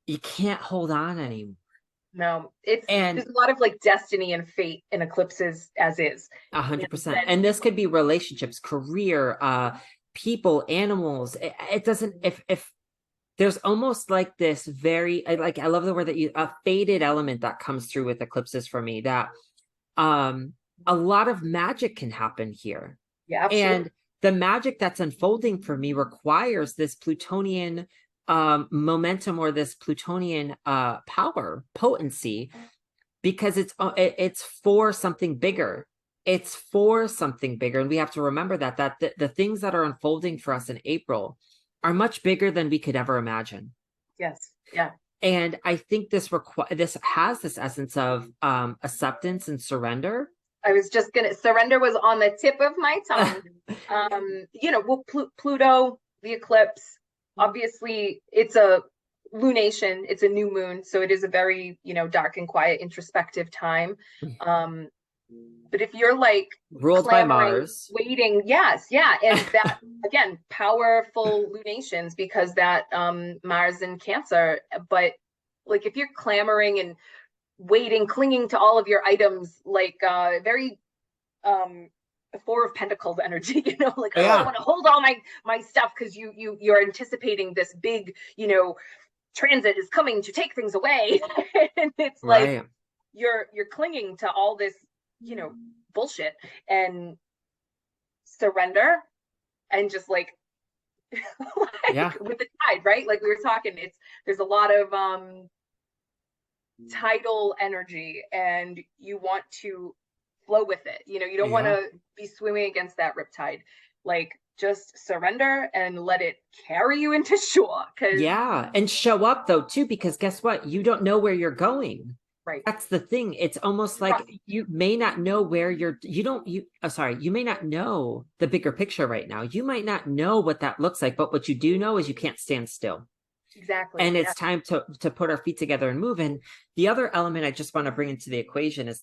[SPEAKER 1] you can't hold on anymore.
[SPEAKER 2] No, there's a lot of like destiny and fate in eclipses as is.
[SPEAKER 1] 100%. And this could be relationships, career, people, animals. It doesn't, if there's almost like this very, I love the word that a fated element that comes through with eclipses for me, that a lot of magic can happen here.
[SPEAKER 2] Yeah, absolutely.
[SPEAKER 1] And the magic that's unfolding for me requires this Plutonian momentum, or this Plutonian power, potency, because it's for something bigger. It's for something bigger. And we have to remember that the things that are unfolding for us in April are much bigger than we could ever imagine.
[SPEAKER 2] Yes. Yeah.
[SPEAKER 1] And I think this has this essence of acceptance and surrender.
[SPEAKER 2] I was just surrender was on the tip of my tongue. Pluto, the eclipse, obviously it's a lunation, it's a new moon, so it is a very, dark and quiet, introspective time. But if you're like
[SPEAKER 1] ruled by Mars,
[SPEAKER 2] waiting, yes, yeah, and that again, powerful lunations, because that Mars in Cancer. But like if you're clamoring and waiting, clinging to all of your items, like very Four of Pentacles energy, like, oh, I want to hold all my stuff, because you're anticipating this big, transit is coming to take things away. And it's like you're clinging to all this, bullshit, and surrender, and just like with the tide, right? Like we were talking, there's a lot of tidal energy, and you want to flow with it. You don't want to be swimming against that riptide. Like, just surrender and let it carry you into shore.
[SPEAKER 1] And show up though too, because guess what? You don't know where you're going.
[SPEAKER 2] Right.
[SPEAKER 1] That's the thing. It's almost like you may not know where you may not know the bigger picture right now. You might not know what that looks like, but what you do know is you can't stand still.
[SPEAKER 2] Exactly.
[SPEAKER 1] And it's time to put our feet together and move. And the other element I just want to bring into the equation is,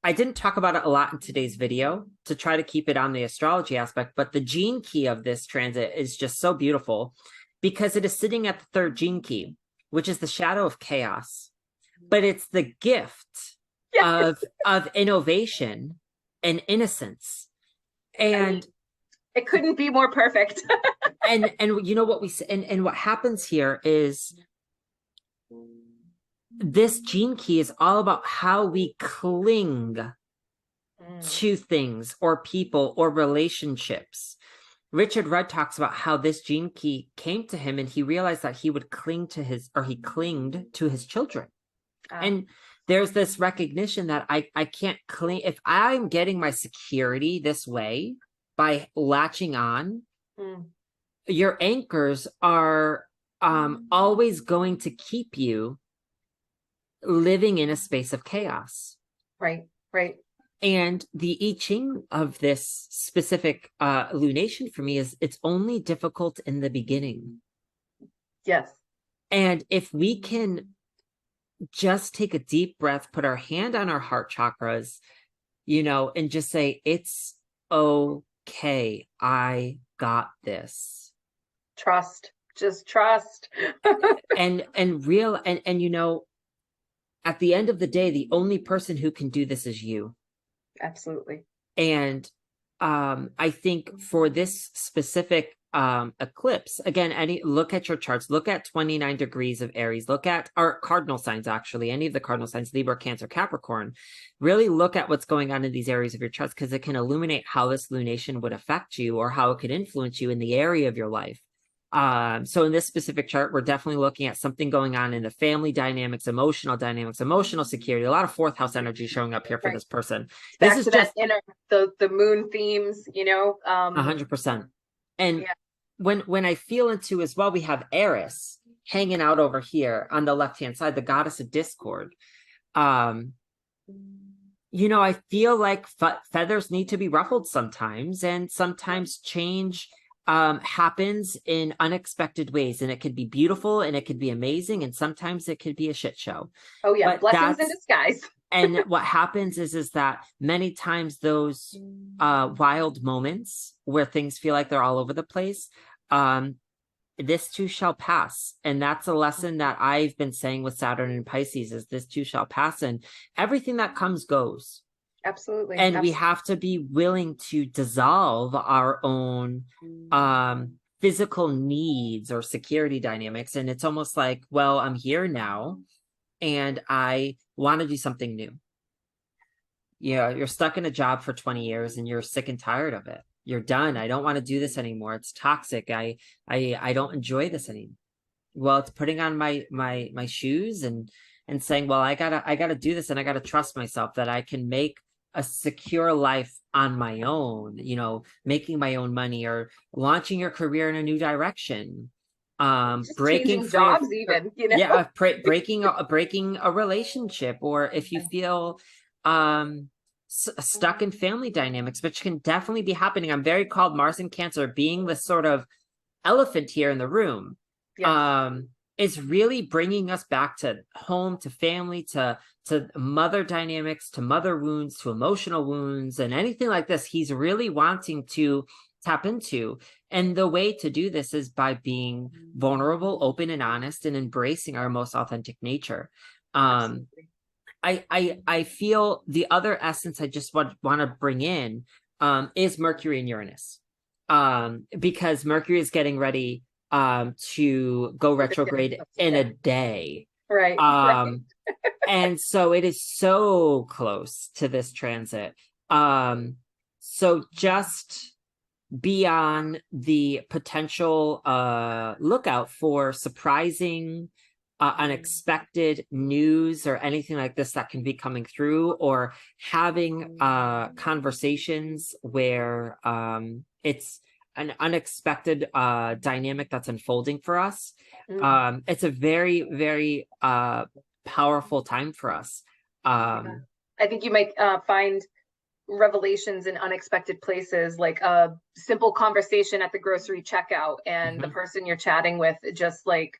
[SPEAKER 1] I didn't talk about it a lot in today's video to try to keep it on the astrology aspect, but the gene key of this transit is just so beautiful, because it is sitting at the third gene key, which is the shadow of chaos. But it's the gift of innovation and innocence. And
[SPEAKER 2] it couldn't be more perfect.
[SPEAKER 1] and you know what we say, and what happens here is this gene key is all about how we cling to things or people or relationships. Richard Rudd talks about how this gene key came to him, and he realized that he would clinged to his children. And there's this recognition that I can't cling. If I'm getting my security this way by latching on, your anchors are always going to keep you living in a space of chaos.
[SPEAKER 2] Right.
[SPEAKER 1] And the I Ching of this specific lunation for me is, it's only difficult in the beginning.
[SPEAKER 2] Yes.
[SPEAKER 1] And if we can just take a deep breath, put our hand on our heart chakras, and just say, it's okay, I got this.
[SPEAKER 2] Just trust.
[SPEAKER 1] and at the end of the day, the only person who can do this is you.
[SPEAKER 2] Absolutely.
[SPEAKER 1] And I think for this specific eclipse, again, look at your charts, look at 29 degrees of Aries, look at our cardinal signs, actually, any of the cardinal signs, Libra, Cancer, Capricorn, really look at what's going on in these areas of your charts, because it can illuminate how this lunation would affect you, or how it could influence you in the area of your life. So in this specific chart, we're definitely looking at something going on in the family dynamics, emotional security, a lot of fourth house energy showing up here for this person.
[SPEAKER 2] Back this is just inner, the moon themes,
[SPEAKER 1] 100%. And when I feel into as well, we have Eris hanging out over here on the left-hand side, the goddess of discord. You know, I feel like feathers need to be ruffled sometimes, and sometimes change happens in unexpected ways, and it could be beautiful and it could be amazing, and sometimes it could be a shit show.
[SPEAKER 2] Oh yeah,
[SPEAKER 1] but
[SPEAKER 2] blessings in disguise.
[SPEAKER 1] And what happens is that many times those wild moments where things feel like they're all over the place, this too shall pass. And that's a lesson that I've been saying with Saturn and Pisces, is this too shall pass, and everything that comes goes.
[SPEAKER 2] Absolutely.
[SPEAKER 1] And we have to be willing to dissolve our own physical needs or security dynamics. And it's almost like, well, I'm here now and I want to do something new. Yeah, you're stuck in a job for 20 years and you're sick and tired of it. You're done. I don't want to do this anymore. It's toxic. I don't enjoy this anymore. Well, it's putting on my shoes and saying, well, I gotta do this, and I gotta trust myself that I can make a secure life on my own, you know, making my own money, or launching your career in a new direction.
[SPEAKER 2] Just
[SPEAKER 1] Breaking
[SPEAKER 2] jobs, even, you know.
[SPEAKER 1] Yeah, breaking a relationship, or if you feel stuck in family dynamics, which can definitely be happening. I'm very called Mars in Cancer, being the sort of elephant here in the room. Yes. Is really bringing us back to home, to family, to mother dynamics, to mother wounds, to emotional wounds, and anything like this. He's really wanting to tap into. And the way to do this is by being vulnerable, open, and honest, and embracing our most authentic nature. I feel the other essence I just want to bring in is Mercury and Uranus. Because Mercury is getting ready to go retrograde in a day.
[SPEAKER 2] Right.
[SPEAKER 1] And so it is so close to this transit. So just be on the potential lookout for surprising, unexpected news or anything like this that can be coming through, or having conversations where it's an unexpected dynamic that's unfolding for us. It's a very, very powerful time for us.
[SPEAKER 2] I think you might find revelations in unexpected places, like a simple conversation at the grocery checkout, and the person you're chatting with just like,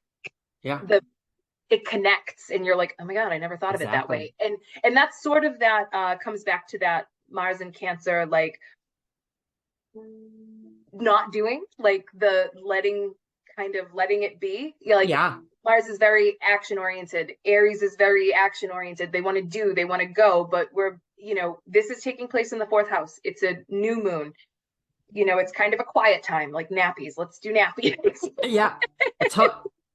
[SPEAKER 2] it connects, and you're like, oh my God, I never thought of it that way. And that's sort of that comes back to that Mars in Cancer, like not doing, like the letting it be. Mars is very action oriented. Aries is very action oriented. They want to do, they want to go, but this is taking place in the 4th house. It's a new moon. It's kind of a quiet time, like nappies. Let's do nappies.
[SPEAKER 1] Yeah,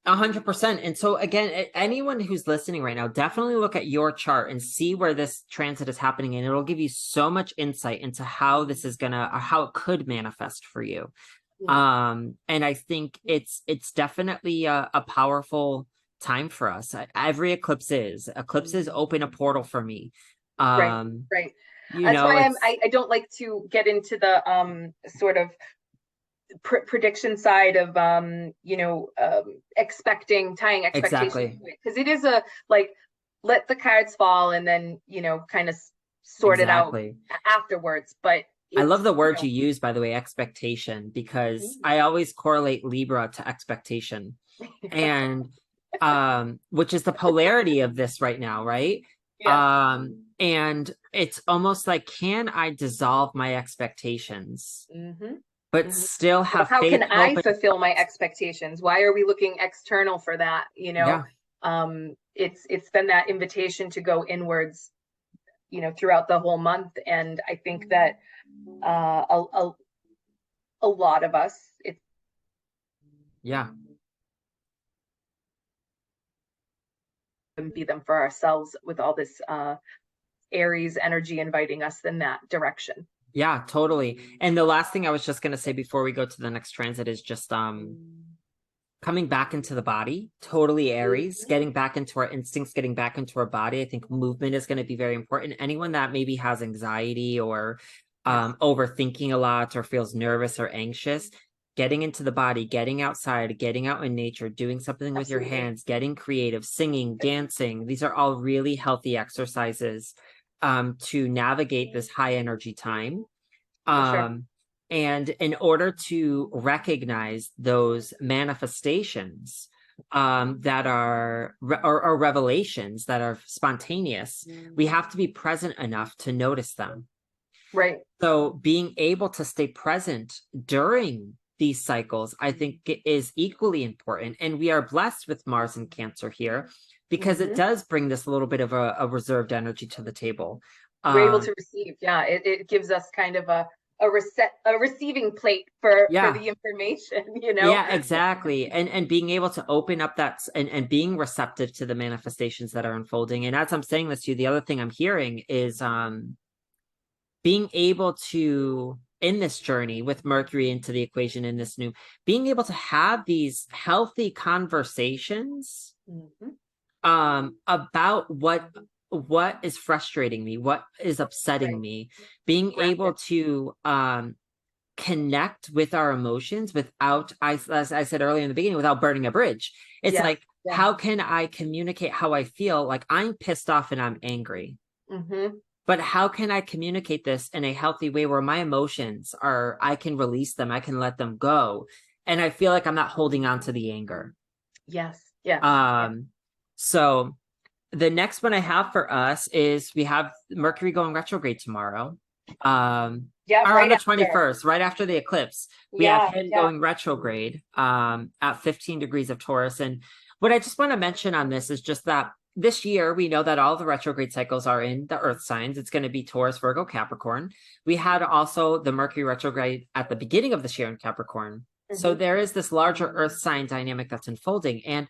[SPEAKER 1] 100%. And so again, anyone who's listening right now, definitely look at your chart and see where this transit is happening, and it'll give you so much insight into how this is how it could manifest for you. And I think it's definitely a powerful time for us. Every eclipses open a portal for me.
[SPEAKER 2] Right. That's why I don't like to get into the sort of prediction side of tying expectations, because it is a like, let the cards fall and then kind of sort it out afterwards. But
[SPEAKER 1] I love the word you use, by the way, expectation, because I always correlate Libra to expectation, and which is the polarity of this right now, right? And it's almost like, can I dissolve my expectations, but still have
[SPEAKER 2] how
[SPEAKER 1] faith,
[SPEAKER 2] can I fulfill my expectations? Why are we looking external for that? It's been that invitation to go inwards, throughout the whole month. And I think that a lot of us, be them for ourselves with all this Aries energy inviting us in that direction.
[SPEAKER 1] Yeah, totally. And the last thing I was just going to say before we go to the next transit is just coming back into the body. Totally Aries, getting back into our instincts, getting back into our body. I think movement is going to be very important. Anyone that maybe has anxiety or overthinking a lot or feels nervous or anxious, getting into the body, getting outside, getting out in nature, doing something with your hands, getting creative, singing, dancing. These are all really healthy exercises to navigate this high energy time.
[SPEAKER 2] Sure.
[SPEAKER 1] And in order to recognize those manifestations that are or revelations that are spontaneous, we have to be present enough to notice them.
[SPEAKER 2] Right.
[SPEAKER 1] So being able to stay present during these cycles, I think is equally important. And we are blessed with Mars and Cancer here because it does bring this little bit of a reserved energy to the table.
[SPEAKER 2] We're able to receive. Yeah. It gives us kind of a receiving plate for the information, you know?
[SPEAKER 1] Yeah, exactly. And being able to open up that and being receptive to the manifestations that are unfolding. And as I'm saying this to you, the other thing I'm hearing is being able to, in this journey with Mercury into the equation in this new, being able to have these healthy conversations about what is frustrating me, what is upsetting me, being able to connect with our emotions without, as I said earlier in the beginning, without burning a bridge. It's like, how can I communicate how I feel? Like, I'm pissed off and I'm angry. But how can I communicate this in a healthy way where my emotions are, I can release them, I can let them go. And I feel like I'm not holding on to the anger.
[SPEAKER 2] Yes.
[SPEAKER 1] So the next one I have for us is we have Mercury going retrograde tomorrow. On the 21st, right after the eclipse, we have him going retrograde at 15 degrees of Taurus. And what I just want to mention on this is just that this year, we know that all the retrograde cycles are in the earth signs. It's going to be Taurus, Virgo, Capricorn. We had also the Mercury retrograde at the beginning of this year in Capricorn. So there is this larger earth sign dynamic that's unfolding. And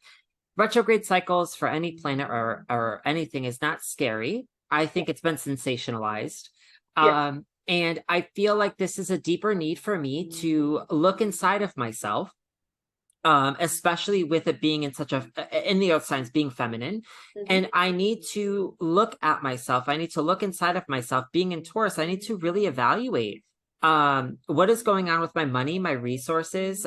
[SPEAKER 1] retrograde cycles for any planet or anything is not scary. I think it's been sensationalized. And I feel like this is a deeper need for me to look inside of myself, especially with it being in the earth signs being feminine. And I need to look at myself. I need to look inside of myself. Being in Taurus, I need to really evaluate what is going on with my money, my resources,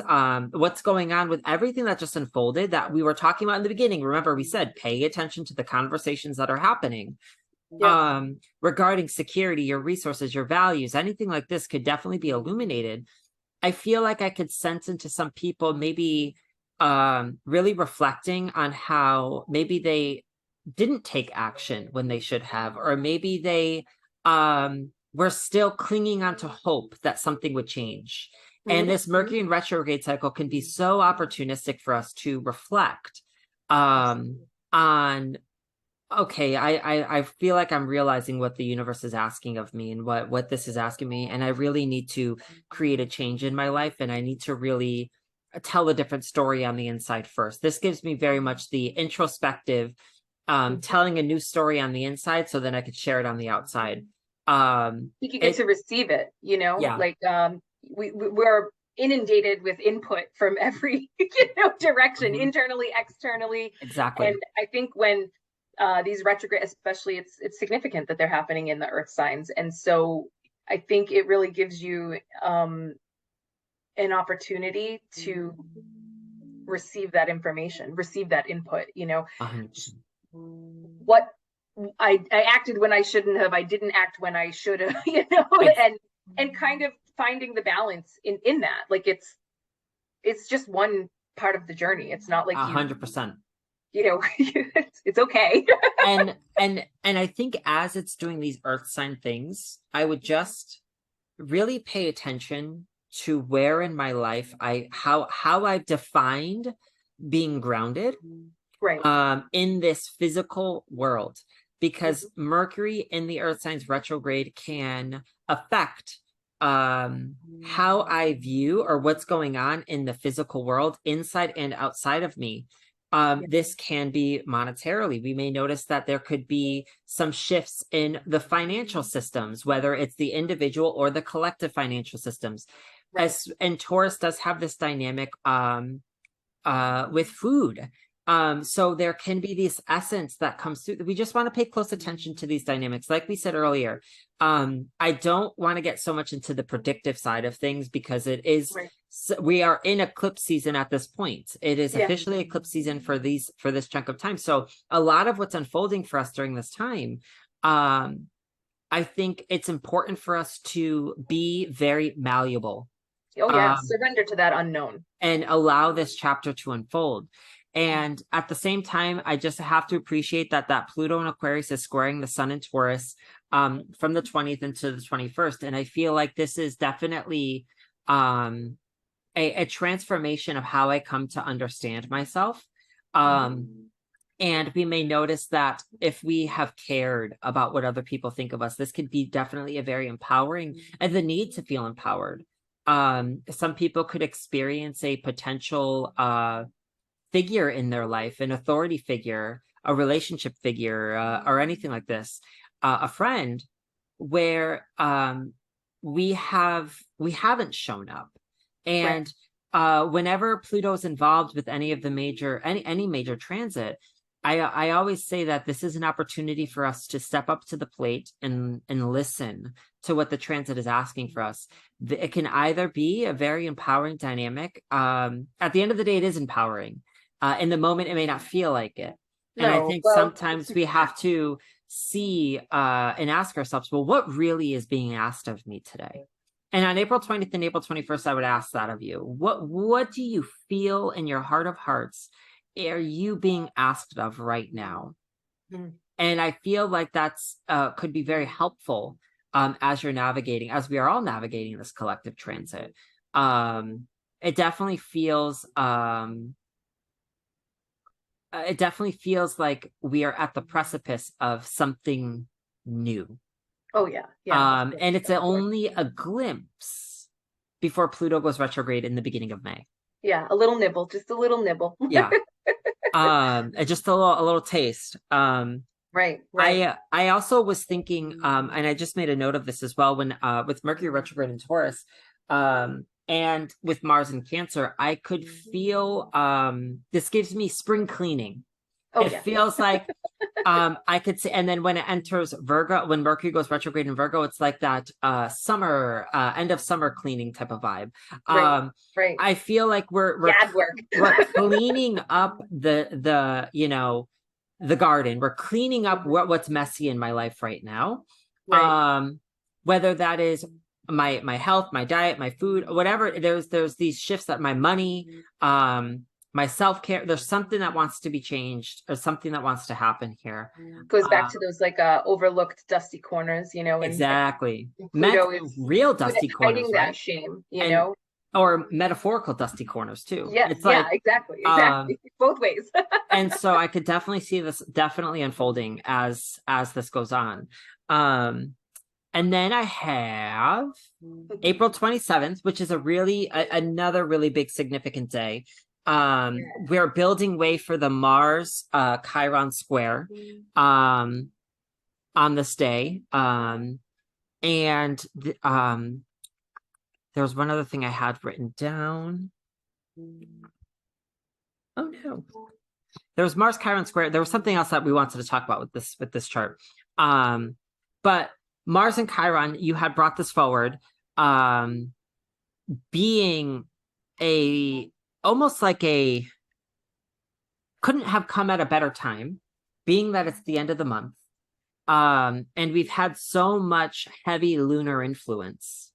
[SPEAKER 1] what's going on with everything that just unfolded that we were talking about in the beginning. Remember, we said, pay attention to the conversations that are happening. Regarding security, your resources, your values, anything like this could definitely be illuminated. I feel like I could sense into some people maybe really reflecting on how maybe they didn't take action when they should have, or maybe they were still clinging on to hope that something would change. And this Mercury in retrograde cycle can be so opportunistic for us to reflect on, okay, I feel like I'm realizing what the universe is asking of me and what this is asking me. And I really need to create a change in my life. And I need to really tell a different story on the inside first. This gives me very much the introspective, telling a new story on the inside so then I could share it on the outside.
[SPEAKER 2] You can get to receive it, you know, like we're inundated with input from every direction, internally, externally.
[SPEAKER 1] Exactly.
[SPEAKER 2] And I think when these retrograde, especially, it's significant that they're happening in the earth signs. And so I think it really gives you an opportunity to receive that information, receive that input,
[SPEAKER 1] 100%.
[SPEAKER 2] What I acted when I shouldn't have, I didn't act when I should have, and kind of finding the balance in that. Like it's just one part of the journey. It's not like
[SPEAKER 1] 100%.
[SPEAKER 2] It's okay.
[SPEAKER 1] and I think as it's doing these earth sign things, I would just really pay attention to where in my life how I've defined being grounded in this physical world, because Mercury in the earth signs retrograde can affect how I view or what's going on in the physical world inside and outside of me. This can be monetarily. We may notice that there could be some shifts in the financial systems, whether it's the individual or the collective financial systems. And Taurus does have this dynamic with food. So there can be this essence that comes through. We just want to pay close attention to these dynamics. Like we said earlier, I don't want to get so much into the predictive side of things because it is So we are in eclipse season at this point. It is officially eclipse season for this chunk of time. So a lot of what's unfolding for us during this time, I think it's important for us to be very malleable.
[SPEAKER 2] Oh yeah, surrender to that unknown.
[SPEAKER 1] And allow this chapter to unfold. And at the same time, I just have to appreciate that Pluto in Aquarius is squaring the Sun in Taurus from the 20th into the 21st. And I feel like this is definitely a transformation of how I come to understand myself. And we may notice that if we have cared about what other people think of us, this could be definitely a very empowering, and the need to feel empowered. Some people could experience a potential figure in their life, an authority figure, a relationship figure, or anything like this, a friend, where we haven't shown up. And whenever Pluto's involved with any of the any major transit, I always say that this is an opportunity for us to step up to the plate and listen to what the transit is asking for us. It can either be a very empowering dynamic. At the end of the day, it is empowering. In the moment, it may not feel like it. And I think sometimes we have to see and ask ourselves, well, what really is being asked of me today? And on April 20th and April 21st, I would ask that of you. What do you feel in your heart of hearts are you being asked of right now? And I feel like that's could be very helpful as you're navigating, as we are all navigating this collective transit. It definitely feels like we are at the precipice of something new.
[SPEAKER 2] Oh yeah.
[SPEAKER 1] And it's only a glimpse before Pluto goes retrograde in the beginning of May.
[SPEAKER 2] Yeah, a little nibble, just a little nibble.
[SPEAKER 1] Yeah. Just a little taste.
[SPEAKER 2] Right.
[SPEAKER 1] I also was thinking, and I just made a note of this as well, when with Mercury retrograde in Taurus, and with Mars in Cancer, I could feel this gives me spring cleaning. It feels like I could say, and then when it enters Virgo, when Mercury goes retrograde in Virgo, it's like that summer, end of summer cleaning type of vibe. I feel like we're cleaning up the garden. We're cleaning up what's messy in my life right now. Whether that is my health, my diet, my food, whatever. There's these shifts that my money, my self-care, there's something that wants to be changed, or something that wants to happen here.
[SPEAKER 2] Goes back to those overlooked dusty corners,
[SPEAKER 1] exactly. Real dusty corners,
[SPEAKER 2] hiding that shame,
[SPEAKER 1] or metaphorical dusty corners too.
[SPEAKER 2] It's like, exactly both ways.
[SPEAKER 1] And so I could definitely see this definitely unfolding as this goes on. And then I have April 27th, which is another really big significant day. We're building way for the Mars Chiron square on this day. And there was one other thing I had written down. Oh no. There was Mars Chiron square. There was something else that we wanted to talk about with this chart. But Mars and Chiron, you had brought this forward, being almost like couldn't have come at a better time, being that it's the end of the month. And we've had so much heavy lunar influence.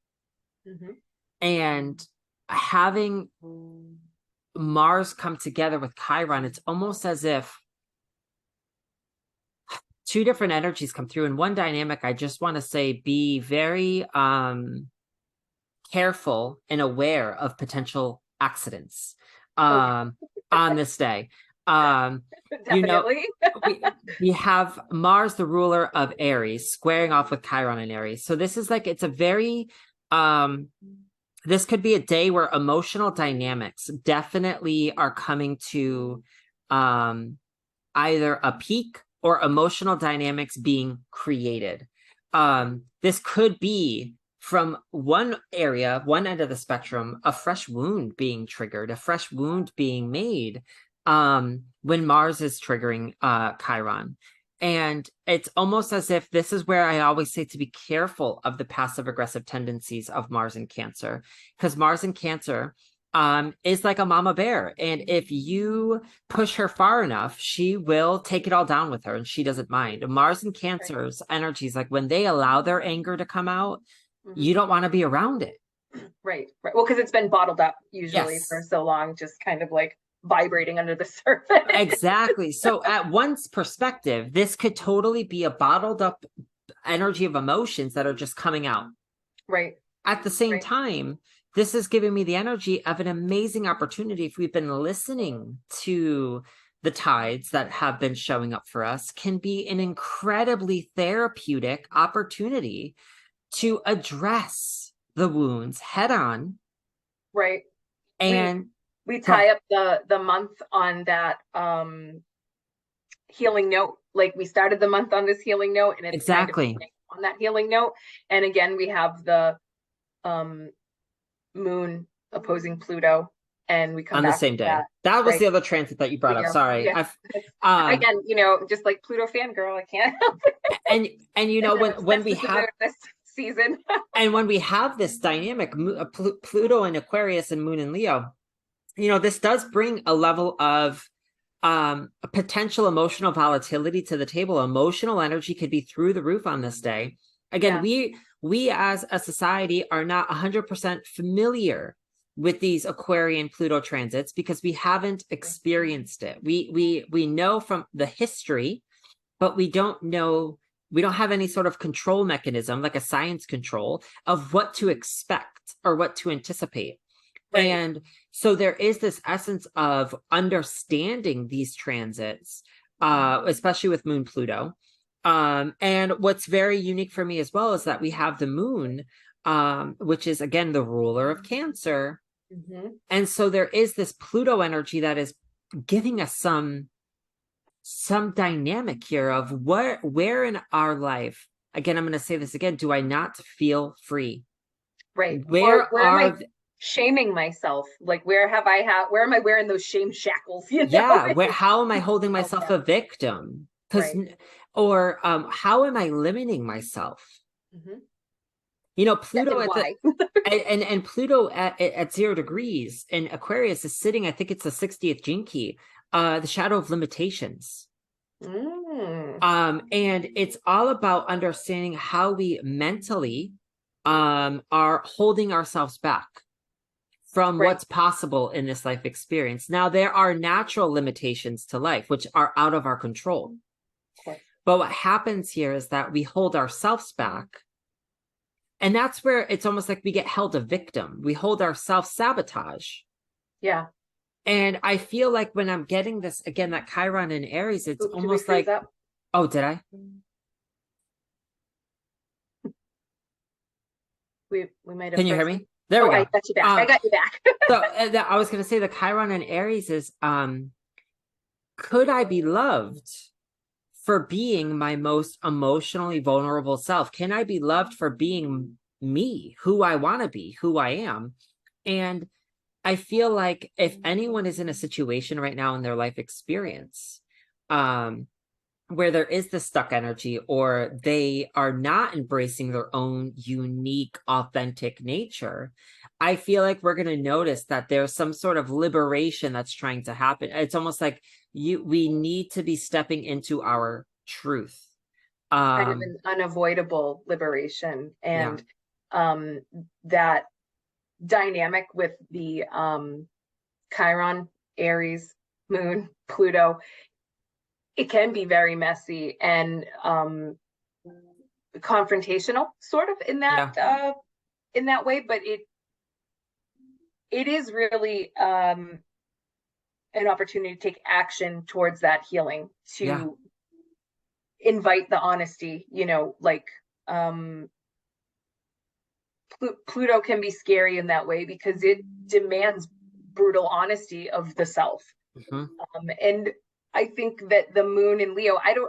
[SPEAKER 1] And having Mars come together with Chiron, it's almost as if two different energies come through. And one dynamic, I just want to say, be very careful and aware of potential accidents on this day.
[SPEAKER 2] Definitely.
[SPEAKER 1] We have Mars, the ruler of Aries, squaring off with Chiron in Aries. So this is like, it's a very this could be a day where emotional dynamics definitely are coming to either a peak or emotional dynamics being created. This could be from one end of the spectrum, a fresh wound being triggered, a fresh wound being made when Mars is triggering Chiron. And it's almost as if this is where I always say to be careful of the passive aggressive tendencies of Mars in Cancer, because Mars in Cancer is like a mama bear. And if you push her far enough, she will take it all down with her and she doesn't mind. Mars in Cancer's energies, like when they allow their anger to come out, you don't want to be around it.
[SPEAKER 2] Right. Well, because it's been bottled up usually for so long, just kind of like vibrating under the surface.
[SPEAKER 1] Exactly. So at one's perspective, this could totally be a bottled up energy of emotions that are just coming out.
[SPEAKER 2] Right.
[SPEAKER 1] At the same time, this is giving me the energy of an amazing opportunity. If we've been listening to the tides that have been showing up for us, can be an incredibly therapeutic opportunity to address the wounds head on.
[SPEAKER 2] Right.
[SPEAKER 1] And
[SPEAKER 2] we tie up the month on that healing note. Like we started the month on this healing note, and it's
[SPEAKER 1] exactly
[SPEAKER 2] kind of on that healing note. And again, we have the moon opposing Pluto, and we come
[SPEAKER 1] on
[SPEAKER 2] back
[SPEAKER 1] the same day. That was the other transit that you brought up. Sorry.
[SPEAKER 2] Yeah. Again, just like Pluto fangirl, I can't help
[SPEAKER 1] it. And you know, when we have
[SPEAKER 2] this season
[SPEAKER 1] and when we have this dynamic, Pluto in Aquarius and Moon in Leo, this does bring a level of a potential emotional volatility to the table. Emotional energy could be through the roof on this day. Again, we as a society are not 100% familiar with these Aquarian Pluto transits because we haven't experienced it. We know from the history, but we don't have any sort of control mechanism, like a science control of what to expect or what to anticipate. Right. And so there is this essence of understanding these transits, especially with Moon Pluto. And what's very unique for me as well is that we have the moon, which is, again, the ruler of Cancer. Mm-hmm. And so there is this Pluto energy that is giving us some dynamic here of where in our life, again, I'm going to say this again, do I not feel free?
[SPEAKER 2] Right. Where am I shaming myself? Like, where am I wearing those shame shackles?
[SPEAKER 1] How am I holding myself a victim? Or how am I limiting myself? Mm-hmm. Pluto and Pluto at 0 degrees in Aquarius is sitting, I think it's the 60th gene key, the shadow of limitations. And it's all about understanding how we mentally are holding ourselves back from what's possible in this life experience. Now, there are natural limitations to life, which are out of our control. But what happens here is that we hold ourselves back. And that's where it's almost like we get held a victim. We hold our self-sabotage. Yeah. And I feel like when I'm getting this, again, that Chiron in Aries, it's almost like, oh, did I?
[SPEAKER 2] We might have.
[SPEAKER 1] Can you hear me? There we go.
[SPEAKER 2] I got you back. I got you back.
[SPEAKER 1] So I was going to say the Chiron in Aries is, could I be loved for being my most emotionally vulnerable self? Can I be loved for being me, who I want to be, who I am? And I feel like if anyone is in a situation right now in their life experience, where there is this stuck energy, or they are not embracing their own unique, authentic nature, I feel like we're going to notice that there's some sort of liberation that's trying to happen. It's almost like we need to be stepping into our truth.
[SPEAKER 2] Kind of an unavoidable liberation. And that dynamic with the Chiron, Aries, Moon, Pluto, it can be very messy and confrontational, sort of in that way, but it is really an opportunity to take action towards that healing, to invite the honesty. Pluto can be scary in that way because it demands brutal honesty of the self. Mm-hmm. And I think that the moon in Leo, I think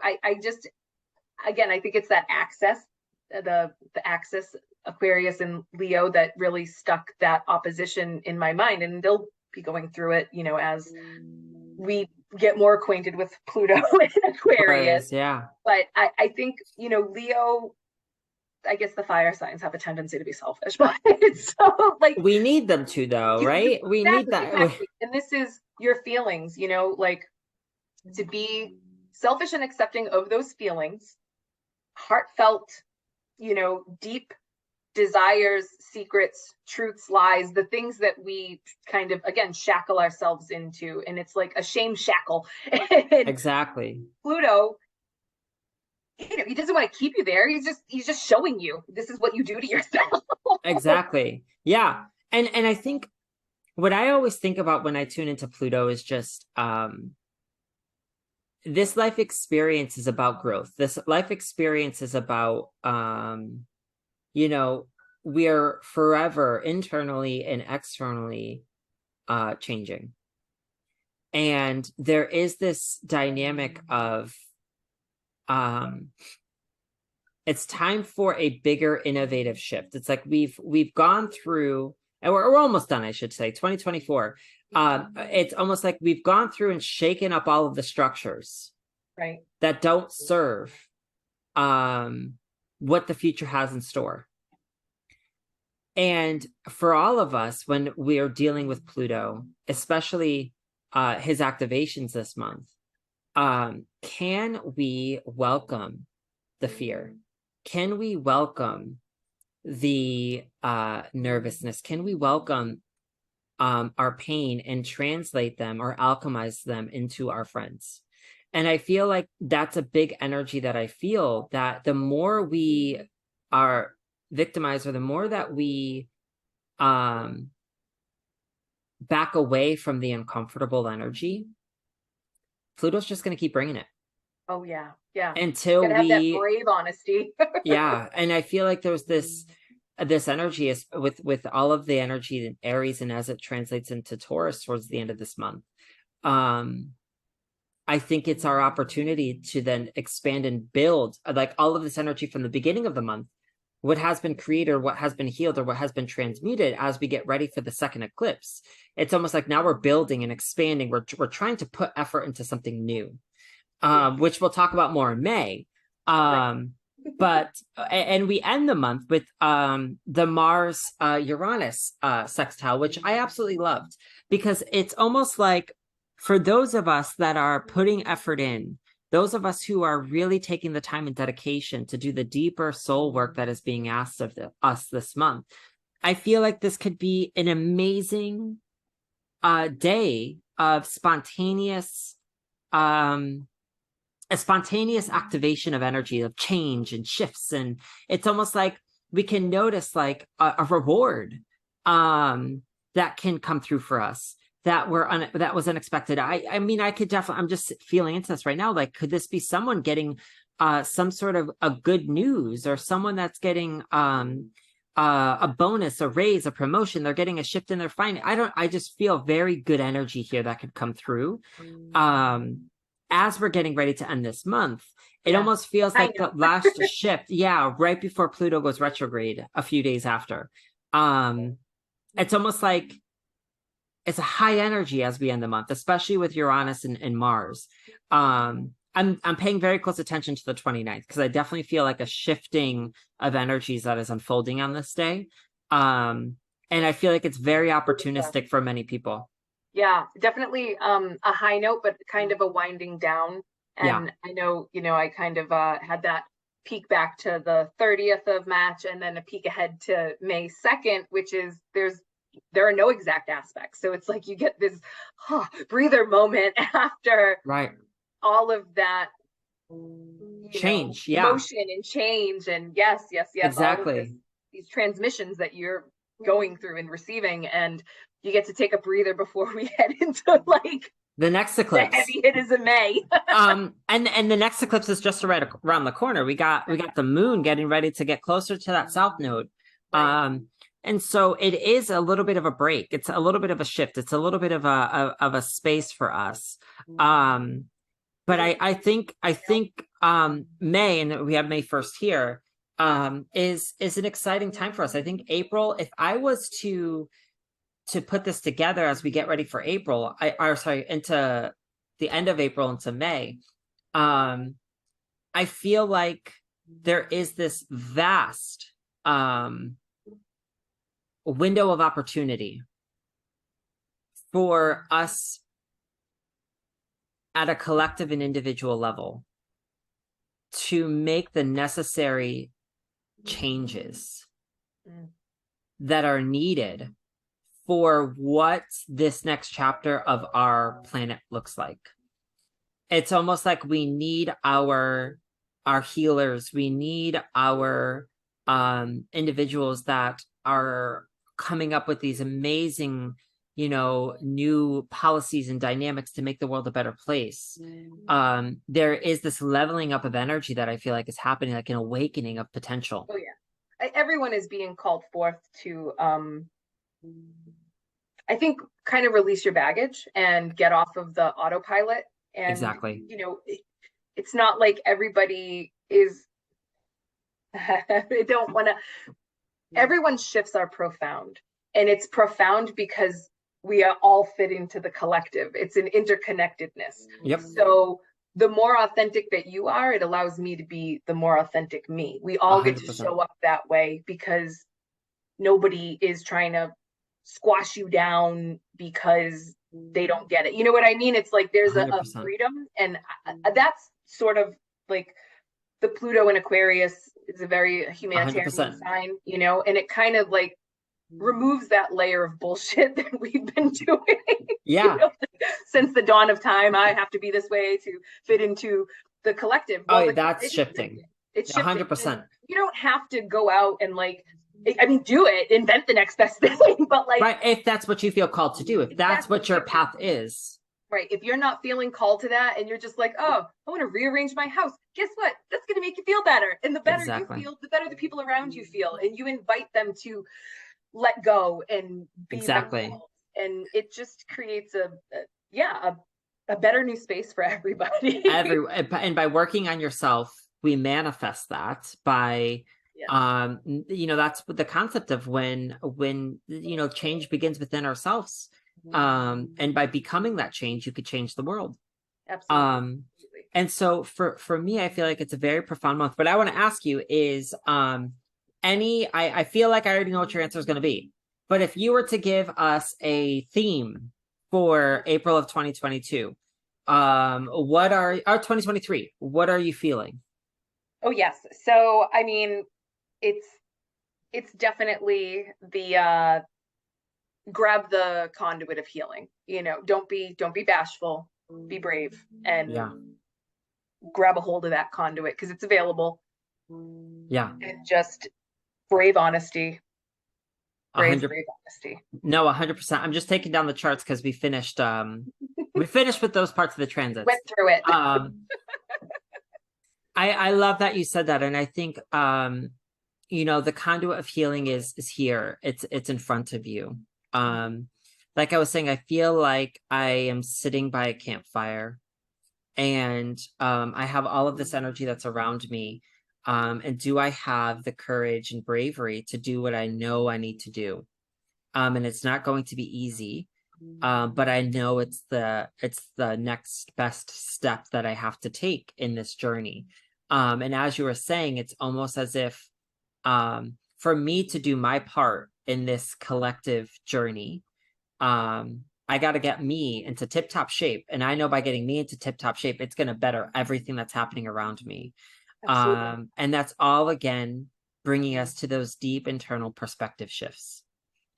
[SPEAKER 2] it's that axis, the axis, Aquarius and Leo, that really stuck that opposition in my mind, and they'll be going through it, as we get more acquainted with Pluto in Aquarius.
[SPEAKER 1] Yeah.
[SPEAKER 2] But I think, you know, Leo, I guess the fire signs have a tendency to be selfish, but it's so like
[SPEAKER 1] we need them to though, right? We need that.
[SPEAKER 2] Exactly. And this is your feelings, you know, like to be selfish and accepting of those feelings, heartfelt, you know, deep desires, secrets, truths, lies, the things that we kind of, again, shackle ourselves into. And it's like a shame shackle. And
[SPEAKER 1] exactly.
[SPEAKER 2] Pluto, you know, he doesn't want to keep you there. He's just showing you this is what you do to yourself.
[SPEAKER 1] Exactly. Yeah. And I think what I always think about when I tune into Pluto is just this life experience is about growth. This life experience is about you know, we're forever internally and externally changing. And there is this dynamic of it's time for a bigger innovative shift. It's like we've gone through, and we're almost done, I should say, 2024. It's almost like we've gone through and shaken up all of the structures
[SPEAKER 2] right
[SPEAKER 1] that don't serve what the future has in store. And for all of us, when we are dealing with Pluto, especially his activations this month, can we welcome the fear? Can we welcome the nervousness? Can we welcome our pain and translate them or alchemize them into our friends? And I feel like that's a big energy that I feel, that the more we are victimized, or the more that we back away from the uncomfortable energy, Pluto's just going to keep bringing it.
[SPEAKER 2] Oh yeah, yeah.
[SPEAKER 1] Until
[SPEAKER 2] you gotta have that brave honesty.
[SPEAKER 1] Yeah, and I feel like there's this energy is with all of the energy in Aries, and as it translates into Taurus towards the end of this month. I think it's our opportunity to then expand and build like all of this energy from the beginning of the month, what has been created, or what has been healed, or what has been transmuted as we get ready for the second eclipse. It's almost like now we're building and expanding. We're trying to put effort into something new, which we'll talk about more in May. But and we end the month with the Mars Uranus sextile, which I absolutely loved, because it's almost like for those of us that are putting effort in, those of us who are really taking the time and dedication to do the deeper soul work that is being asked of us this month, I feel like this could be an amazing day of spontaneous a spontaneous activation of energy, of change and shifts. And it's almost like we can notice like a reward that can come through for us that that was unexpected. I mean, I could definitely, I'm just feeling into this right now. Like, could this be someone getting some sort of a good news, or someone that's getting a bonus, a raise, a promotion? They're getting a shift in their finance. I just feel very good energy here that could come through. As we're getting ready to end this month, it almost feels like the last shift. Yeah, right before Pluto goes retrograde a few days after. It's almost like it's a high energy as we end the month, especially with Uranus and Mars. I'm paying very close attention to the 29th, because I definitely feel like a shifting of energies that is unfolding on this day. And I feel like it's very opportunistic for many people.
[SPEAKER 2] Yeah, definitely a high note, but kind of a winding down. And I know, I kind of had that peek back to the 30th of March, and then a peek ahead to May 2nd, which is there are no exact aspects. So it's like you get this breather moment after all of that
[SPEAKER 1] change,
[SPEAKER 2] emotion and change. And yes,
[SPEAKER 1] exactly.
[SPEAKER 2] These transmissions that you're going through and receiving, and you get to take a breather before we head into like
[SPEAKER 1] the next eclipse.
[SPEAKER 2] The heavy hit is in May.
[SPEAKER 1] and the next eclipse is just right around the corner. We got the moon getting ready to get closer to that south node. And so it is a little bit of a break. It's a little bit of a shift. It's a little bit of a space for us. But I think May, and we have May 1st here, is an exciting time for us. I think April, if I was to put this together as we get ready for April, into the end of April into May, I feel like there is this vast window of opportunity for us at a collective and individual level to make the necessary changes that are needed for what this next chapter of our planet looks like. It's almost like we need our healers, we need our individuals that are coming up with these amazing, new policies and dynamics to make the world a better place. There is this leveling up of energy that I feel like is happening, like an awakening of potential.
[SPEAKER 2] Oh yeah, everyone is being called forth to I think kind of release your baggage and get off of the autopilot. And
[SPEAKER 1] exactly,
[SPEAKER 2] it's not like everybody is I don't want to. Everyone's shifts are profound, and it's profound because we are all fit into the collective. It's an interconnectedness.
[SPEAKER 1] Yep.
[SPEAKER 2] So the more authentic that you are, it allows me to be the more authentic me. We all 100%. Get to show up that way because nobody is trying to squash you down because they don't get it. You know what I mean? It's like there's a freedom, and that's sort of like the Pluto in Aquarius is a very humanitarian 100%. Sign, and it kind of like removes that layer of bullshit that we've been doing.
[SPEAKER 1] Yeah.
[SPEAKER 2] Since the dawn of time, I have to be this way to fit into the collective.
[SPEAKER 1] Well, that's shifting.
[SPEAKER 2] It's
[SPEAKER 1] 100%.
[SPEAKER 2] You don't have to go out and do it, invent the next best thing, but
[SPEAKER 1] right, if that's what you feel called to do, if that's what your path is.
[SPEAKER 2] Right. If you're not feeling called to that and you're just like, oh, I want to rearrange my house, guess what? That's going to make you feel better. And the better you feel, the better the people around you feel. And you invite them to let go and be themselves. And it just creates a better new space for everybody.
[SPEAKER 1] And by working on yourself, we manifest that by that's the concept of when change begins within ourselves. And by becoming that change, you could change the world.
[SPEAKER 2] Absolutely.
[SPEAKER 1] And so for me, I feel like it's a very profound month. But I want to ask you is I feel like I already know what your answer is going to be. But if you were to give us a theme for April of 2022, what are 2023? What are you feeling?
[SPEAKER 2] Oh yes. So I mean, it's definitely the grab the conduit of healing. Don't be bashful, be brave, and grab a hold of that conduit because it's available.
[SPEAKER 1] Yeah.
[SPEAKER 2] And just brave honesty. Brave honesty.
[SPEAKER 1] No, 100%. I'm just taking down the charts because we finished with those parts of the transits.
[SPEAKER 2] Went through it.
[SPEAKER 1] I love that you said that, and I think the conduit of healing is here. It's in front of you. Like I was saying, I feel like I am sitting by a campfire, and I have all of this energy that's around me. And do I have the courage and bravery to do what I know I need to do? And it's not going to be easy, but I know it's the next best step that I have to take in this journey. And as you were saying, it's almost as if for me to do my part in this collective journey, I got to get me into tip-top shape. And I know by getting me into tip-top shape, it's going to better everything that's happening around me. And that's all, again, bringing us to those deep internal perspective shifts.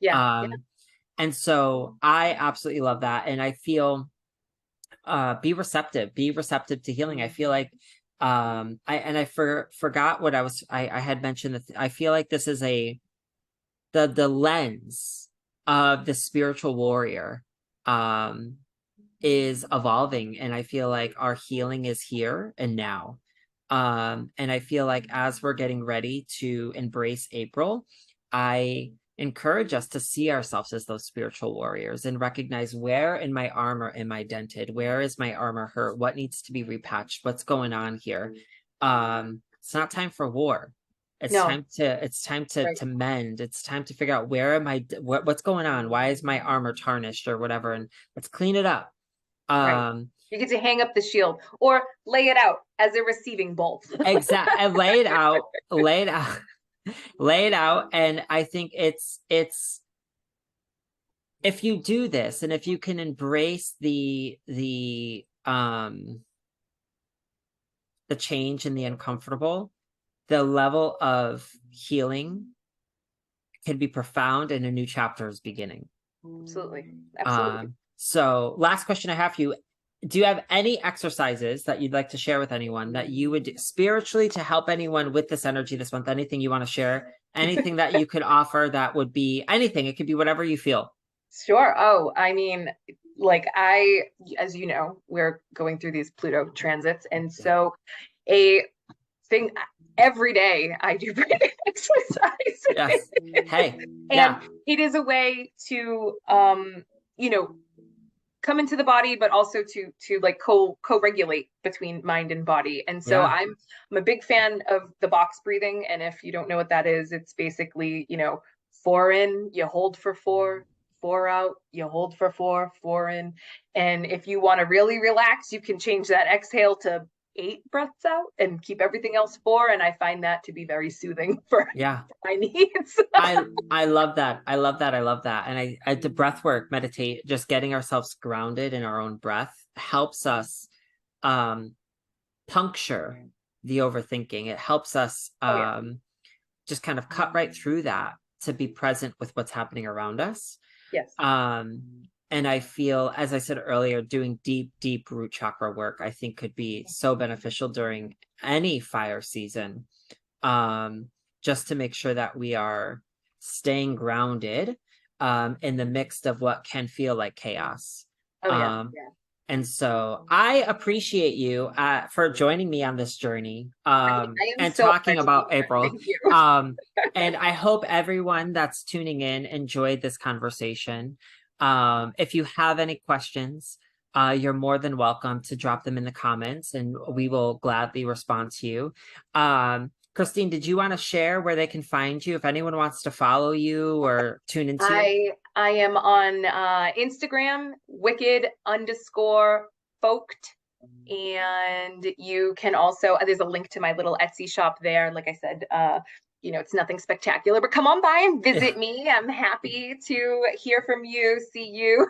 [SPEAKER 1] And so I absolutely love that. And I feel be receptive to healing. I feel like I forgot what I had mentioned that I feel like this is the lens of the spiritual warrior is evolving, and I feel like our healing is here and now. And I feel like as we're getting ready to embrace April, I encourage us to see ourselves as those spiritual warriors and recognize, where in my armor am I dented? Where is my armor hurt? What needs to be repatched? What's going on here? It's not time for war. It's time to mend. It's time to figure out, where am I, what's going on? Why is my armor tarnished or whatever? And let's clean it up.
[SPEAKER 2] You get to hang up the shield or lay it out as a receiving bowl.
[SPEAKER 1] Exactly. Lay it out, lay it out, lay it out. And I think it's if you do this and if you can embrace the change and the uncomfortable, the level of healing can be profound and a new chapter is beginning.
[SPEAKER 2] Absolutely. Absolutely.
[SPEAKER 1] So last question I have for you. Do you have any exercises that you'd like to share with anyone that you would spiritually to help anyone with this energy this month? Anything you want to share? Anything that you could offer that would be anything? It could be whatever you feel.
[SPEAKER 2] Sure. Oh, I mean, as you know, we're going through these Pluto transits. And so a thing every day I do breathing exercise.
[SPEAKER 1] Yes. Hey.
[SPEAKER 2] And it is a way to, come into the body, but also to like co-regulate between mind and body. And so I'm a big fan of the box breathing. And if you don't know what that is, it's basically, 4 in, you hold for 4, 4 out, you hold for 4, 4 in. And if you want to really relax, you can change that exhale to 8 breaths out and keep everything else 4. And I find that to be very soothing for my needs.
[SPEAKER 1] I love that. I love that. I love that. And I the breath work, meditate, just getting ourselves grounded in our own breath helps us puncture the overthinking. It helps us just kind of cut right through that to be present with what's happening around us.
[SPEAKER 2] Yes.
[SPEAKER 1] And I feel, as I said earlier, doing deep root chakra work, I think could be so beneficial during any fire season, just to make sure that we are staying grounded in the midst of what can feel like chaos. And so I appreciate you for joining me on this journey and so talking about April. And I hope everyone that's tuning in enjoyed this conversation. If you have any questions, you're more than welcome to drop them in the comments and we will gladly respond to you. Christine, did you want to share where they can find you if anyone wants to follow you or tune into you?
[SPEAKER 2] I am on Instagram, wicked_folked. And you can also, there's a link to my little Etsy shop there. Like I said, it's nothing spectacular, but come on by and visit me. I'm happy to hear from you, see you.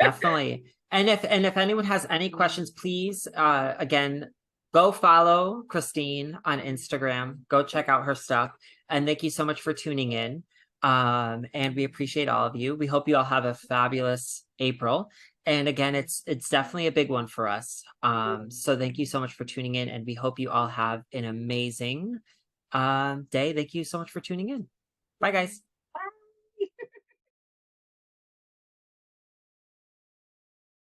[SPEAKER 1] Definitely. And if anyone has any questions, please, again, go follow Christine on Instagram. Go check out her stuff. And thank you so much for tuning in. And we appreciate all of you. We hope you all have a fabulous April. And again, it's definitely a big one for us. So thank you so much for tuning in. And we hope you all have an amazing day. Thank you so much for tuning in. Bye, guys.